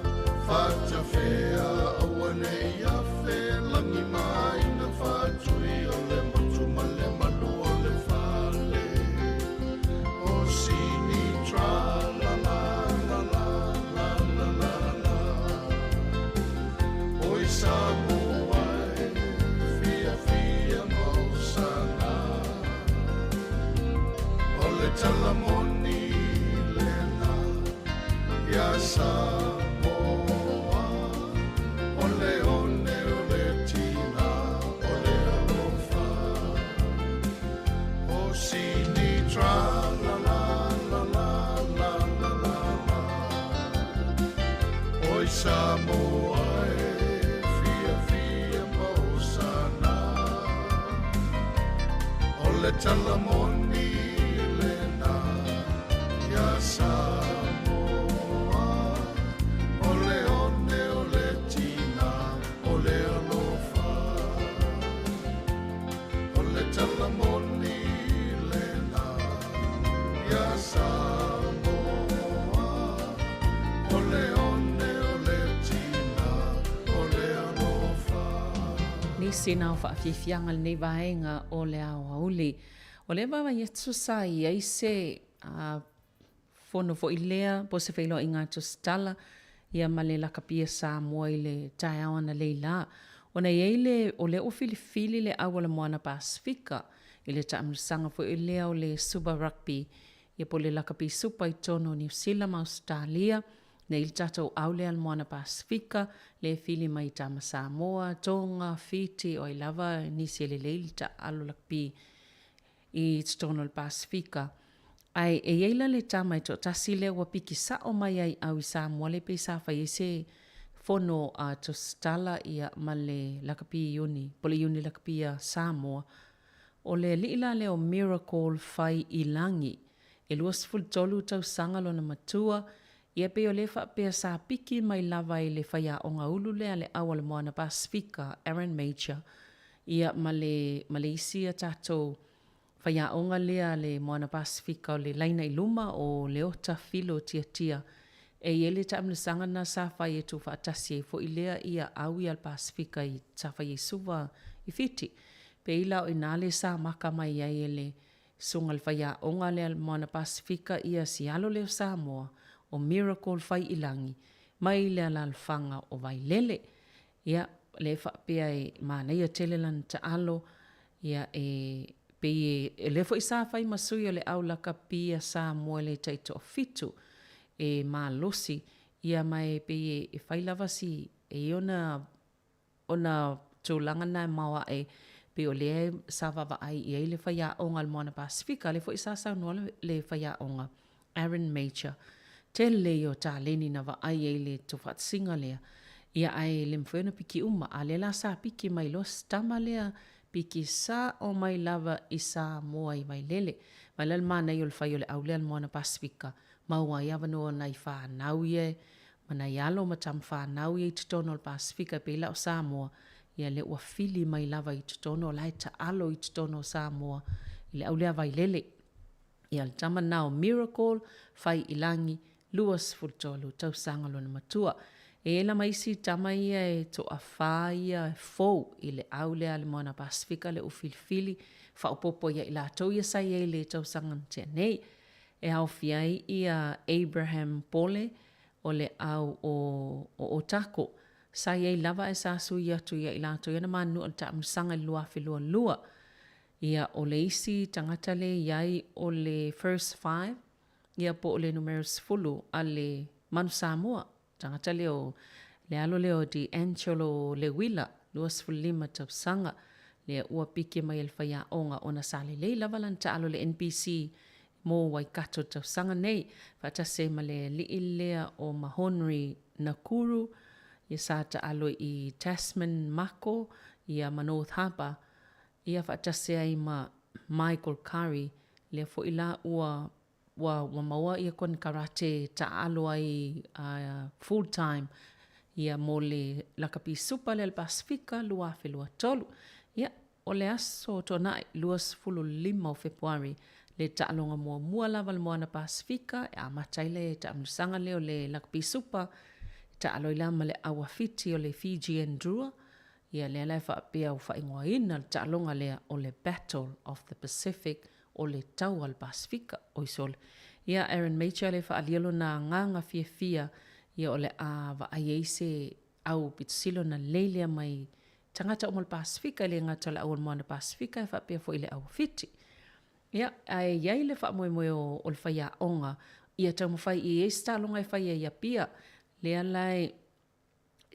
E: Whatawhea awane ia whe. Langi mai na whatui ole motu male malu ole whale. O sini tra la la la la la la la la. Oi Samoa e fia fia mausana. Ole talamoni lena ya Samoa. Ole one ole tina ole alofa. O sini tra la la la la la la la la. Oi Samoa e fia fia mausana. Ole talamoni lena ya Samoa. Ole one ole tina ole alofa. Ole talamoni lena ya Samoa. Ole one ole tina ole alofa.
C: Nisi nao whaafiafianga nei vaenga o le au auli. O le wawa Yesu sa i eise fono fo ilea po se whailo i ngā tustala ia male lakapia Samoa i le tae awana leila. O nei eile o le o filifili le awala moana Pasifika i le taamrisanga fo ilea o le Super Rugby ia po le lakapi Super i tono New Zealand ma Australia. Nei il tatou aule al moana Pasifika le fili mai tama Samoa, Tonga, Fiti o i lava nisi le leili ta alo lakpi i tono Pasifika. Ai e eila le tama i to tasi le wapiki sa o mai ai au i Samoa le pe sa fai se fono a to stala ia male lakapi iuni, pole iuni lakapi a Samoa. O le liila le o Miracle fai i langi. E luas ful tolu tau sangalo na matua. Ia pe o le whapea sa piki mai lava i le whaia o ngā ulu lea le awala moana Pasifika, Aaron Major. Ia male isia tātou whaia o ngā lea le moana Pasifika o le laina i luma o le ota filo tia. E ele ta amnasanga na sa whai e tu whaatasi e fo i lea ia awi al Pasifika i ta whai e suwa i fiti. Pe ila o inale sa maka mai ai ele sungal whaia o ngā lea moana Pasifika ia si alo leo Samoa. O Miracle fai ilangi, mai le alalfanga o vai lele. Ia le whapea e mana ia telelan ta alo, ia e le fo isa fai masui o le aulaka pia Samoa le taito o fitu e malosi. Ia mai pe e fai lavasi e ona tūlanga nai maua e pe o le savava ai i le whaia onga le moana Pasifika, le fo isa sa noa le whaia onga Aaron Major. Te leo ta leni na wa ai e le tofat singa lea. Ia ai le mwhena piki uma, a le la sa piki mai los tama lea piki sa o mai lava i Samoa i vai lele. Mai lal mana i o le whai o le au lea le moana Pasifika. Maua i awanoa nai whanau ie, mana i alo matam whanau ie i tutono le Pasifika pe la o Samoa. Ia le ua fili mai lava i tutono, lai ta alo i tutono Samoa. I le au lea vai lele. Ia le tama nao Miracle, fai ilangi, luas fultolu tau sangalo na matua. E la maisi tama ia e to a whā ia e fōu i le au lea le moana Pasifika le ufilfili whaopopo ia i la tau ia sai e le tau sangan tia nei. E au fiai ia Abraham Pole o le au o Otako. Sai e lava e sasu ia tu ia i la tau ia na manu al ta msanga lua filua lua. Ia o le isi tangata le iai o le first 5. Ia po o le numerous fulu a le Manu Samoa. Tangata leo le alo leo di Angelo le wila luas fulima tau sanga le ua piki mai el whaia onga o na sale le lavalan ta alo le NPC mo Waikato tau sanga nei whata se ma le li lea o Mahonri Nakuru ia sa ta alo i Tasman Mako ia ma North Harbour ia whata se ai ma Michael Curry le fo ila ua wa maua ia kon karate ta alo ai full time ia mo le lakapi supa le Pasifika lua filua tolu ia o le aso tona luas fulu 5 o Februari le ta alonga mua lava le moana Pasifika a mataile ta amsanga leo le lakapi supa ta alo ila ma le awafiti o le Fijian Drua ia le lai fa pia o fa ingoina ta alonga le o le Battle of the Pacific o le tau al Pasifika o isol. Ia Aaron Mecha le fa alielo na nganga fia ia o le a va aiese au pitsilo na leilea mai tangata o mal Pasifika le ngata le au moana Pasifika e fa pia fo ile au fiti. Ia ai iai le fa moe o le faia onga ia tau mawhai i esta longa e faia ia pia le alai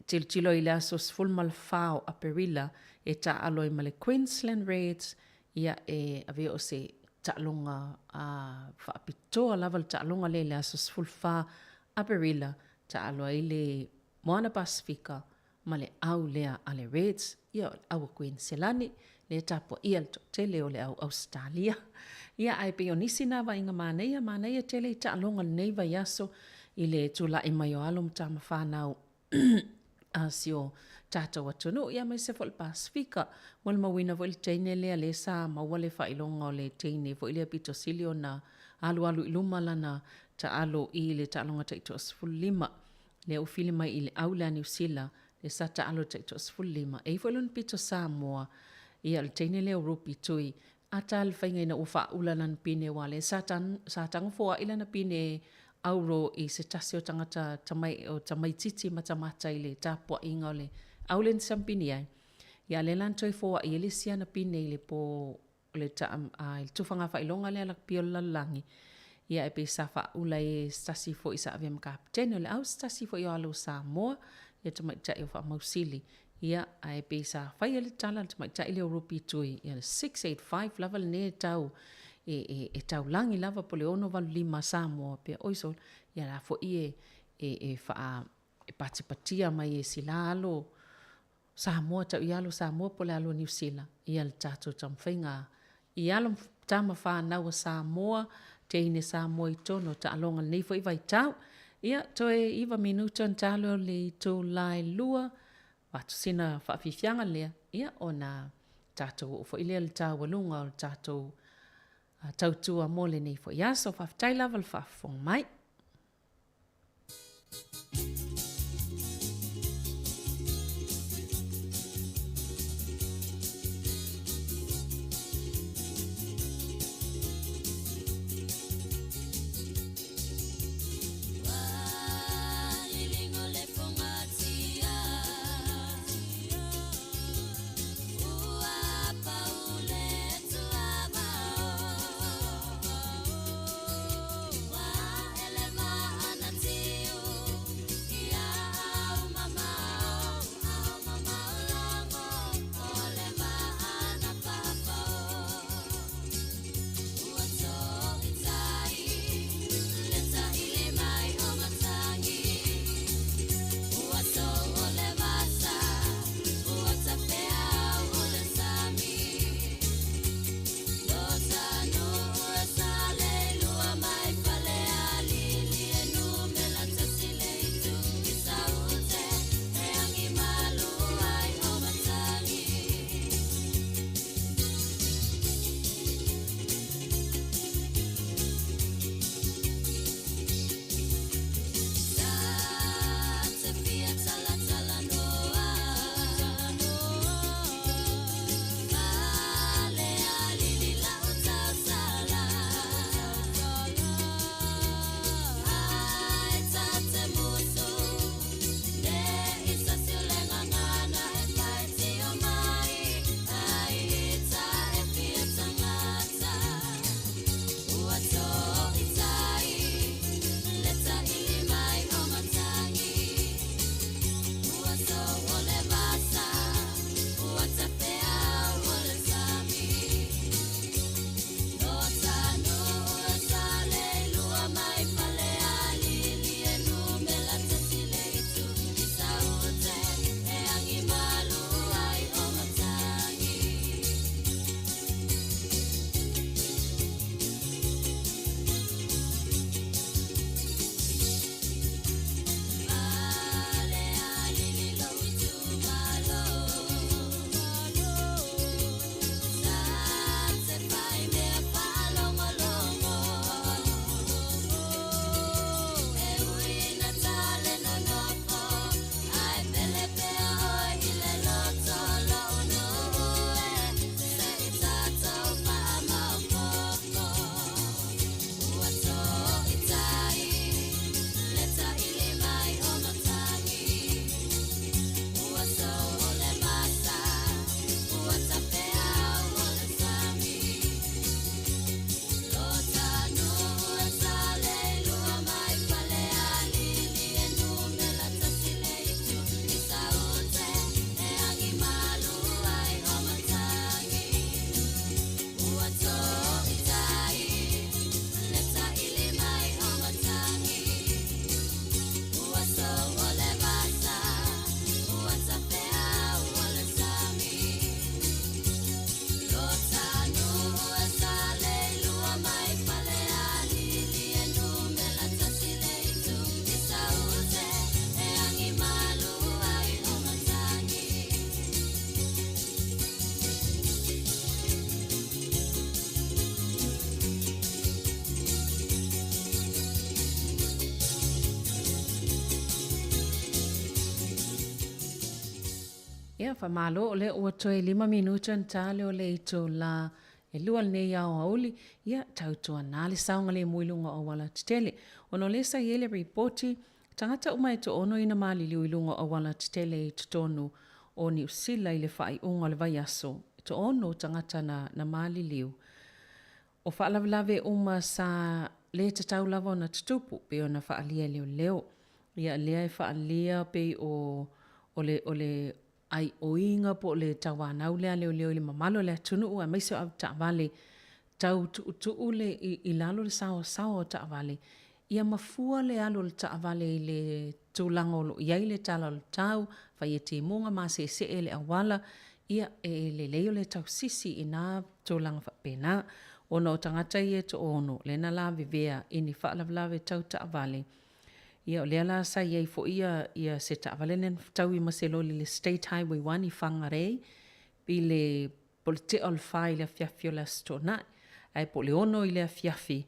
C: tilo i le asos full mal fao a perila e ta aloi male Queensland Raids ia e ave o se ta'alonga whaapitoa lava le ta'alonga le asos full fa a perila ta'aloa i le moana Pasifika ma le au lea a le Raids ia au Queensland le tapua ia le tele o le au Australia ia ai pe onisi na va inga maneia tele ta'alonga le nei vai aso i le tula i mai o alum tama whanau asio tātou atunu ia mai se fo le Pasifika mo le mawina fo le teine lea le sa maua le whailonga o le teine fo le pito silio na alu iluma lana ta alo i le ta'alonga taito asfulima le ufili mai i le aula New Zealand le sa ta alo taito asfulima e fo lun pito Samoa ia le teine le Rupi tui ata le whainga ina ufa ulanan pine wale sa tanga foa ilana pine auro i se tasi o tangata tamai titi matamata i le tapua inga o le aulen sampini ai. Ia le lantoi foa i ele siana pine i le po le il tufanga whailonga le alak pio lalangi. Ia e pe sa wha ula e stasi fo i sa aviam kaptene o le au stasi fo i o alo Samoa ia tamai tai o wha mausili. Ia e pe sa whai ele tala tamai tai le Rupi tui. Ia 685 lava le ne tau e tau langi lava po le ono valu 5 Samoa pe oisol ia la fo i wha e patipatia mai e sila alo Samoa tau i alo Samoa po le alo New Zealand ia le tato tamwhainga i alo tama whanau a Samoa te ine Samoa i tono ta alonga nei fo i vai tau ia toe iwa minuta ntalo le to lai lua watu sina whaafifianga lea ia o na tato fo i lea le tau walunga o tato Tautua mole nei fo ia so whaftai lava le whafong mai. Ia whamalo o le ua toe 5 minuta ntale o le ito la e lua le nei au auli, ia tautua nā le saunga le muilunga o wala titele. Ono le sa iele reporti, tangata umai to ono ina mali liuilunga o wala titele i tutonu o New Zealand i le whai unga le vai aso. To ono tangata na mali liu. O whaalawalawe uma sa le tatau lava na tutupu pe ona whaalia leo. Ia lea e whaalia pe o le ai oinga po le tawanau lea leo le mamalo le tunu ua maiso au taawale tau tu le i lalo le sao taawale. Ia mafua le alo le taawale i le tūlanga lo iai le tala le tau, whai e te munga ma se e le awala, ia e le leo le tau sisi i nā tūlanga whapena. Ono o tangata i e to ono, le na la vivea i ni whaalawalawe tau taawale. Ia o lea la sa iei fo ia se taawale nen tau i maselo le State Highway 1 i whangarei, pi le polite o le whai le fiafio la stona, ai po le ono i le fiafi,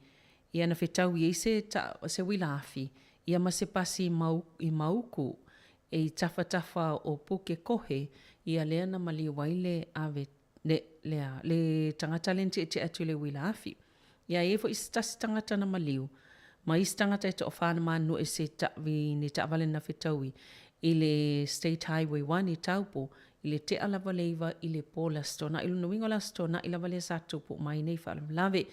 C: ia na whetau i se wilaafi, ia ma se pasi i mauku, e tafa o puke kohe, ia lea na mali waile ave le tangata lenti te atu le wilaafi. Ia e fo i stasi tangata na maliu, ma i tangata e to o whana manu e se tawi ni taawale na whetaui, i le State Highway 1 i taupo, i le te alawa leiva i le pola stona, i luna wingo la stona, i lava le sa tupu mai nei whaalawalawe,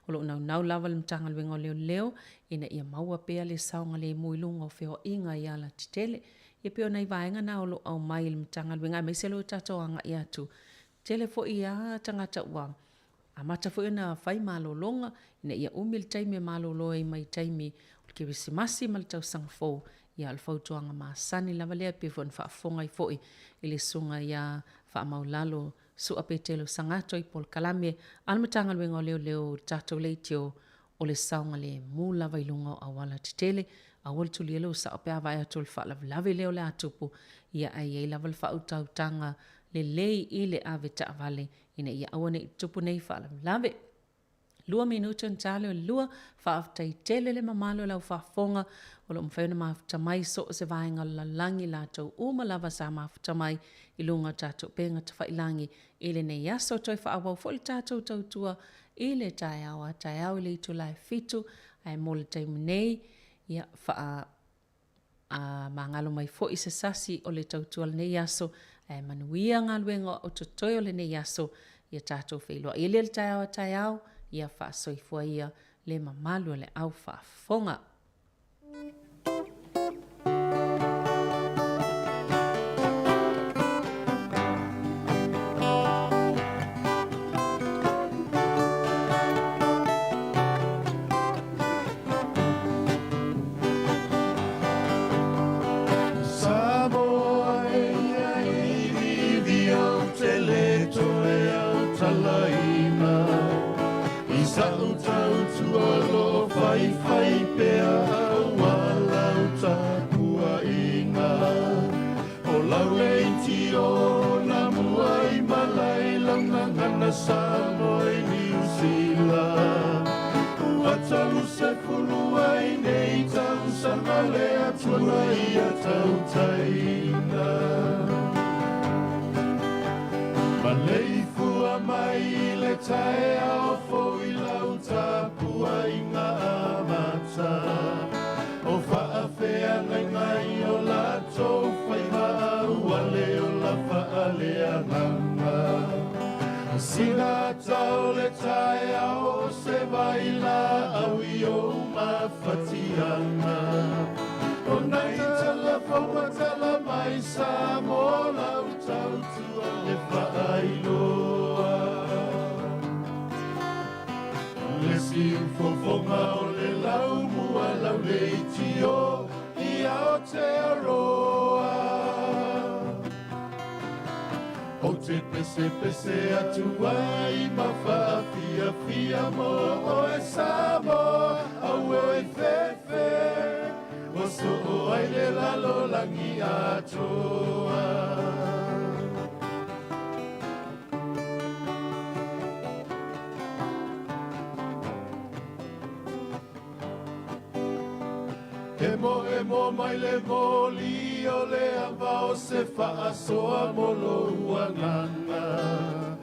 C: o lo nau lava le mtanga le wingo leo, ina ia maua pea le saunga le muilunga o wheo inga i ala titele, ia peo nei vaenga na o lo au mai le mtanga le winga, mai se lo tatoanga i atu, tele fo i a tangata ua, a mata fo ina whai malolonga, ina ia umil taimi malolo e mai taimi, o ke wisimasi mal tau sangfou, ia al fautuanga maasani lava lea pe fo whaafonga i foi, i le sunga ia whaamaulalo, su apetelo sangato i pol kalame, almatanga luenga leo tato leitio, o le saunga le mula vailunga a wala titele, a wal tu lielo sa opea vai atul whaalawalawe leo le atupu, ia ai lava le whautautanga, le lei i le ave taawale, ina ia awane i tupu nei whaalawalawe. 2 minuta ntale o lua, whaaftai tele le mamalo lau whaafonga, o lo mwhawna maaftamai so o se vaenga lalangi la tau lava sa maaftamai i lunga tātou penga ta whailangi, i le nei aso toi whaawau fo le tātou tautua, i le tai au i le itu lai fitu, ai mo le taimu nei, ia wha mangalo mai fo i se sasi o le tautua le nei aso, ai manuia ngaluenga o tutoi o le nei aso, ia tātou whailua. I le tai au, ia wha soifua ia le mamalu le au whaafonga.
E: Samoa e iwi au te leto e au talaina, i sau tautua lo whai pea au walau tāpua inga. O lau leiti o na mua i malai langa ngana Samoa i New Zealand. Ua talu se fulua i nei tau sana le atua i a tau taina. Ma lei fua mai le tae ao fo i lau tāpua i ngā amata. O whaafea ngai o lātou whai maua leo la whaalea nganga. Sina tau le tae ao se vaila au i o mawhatianga. O nei tala whaumatala mai Samoa lau tautua le whaailoa. Le siufofonga o le lau mua lau leiti o i Aotearoa. O te pese atu ai ma whaafia mo o e Samoa au e fefe. O so o ai le lalo langi atoa. E mo mai le moli o le ava o se whaasoa molo uangana.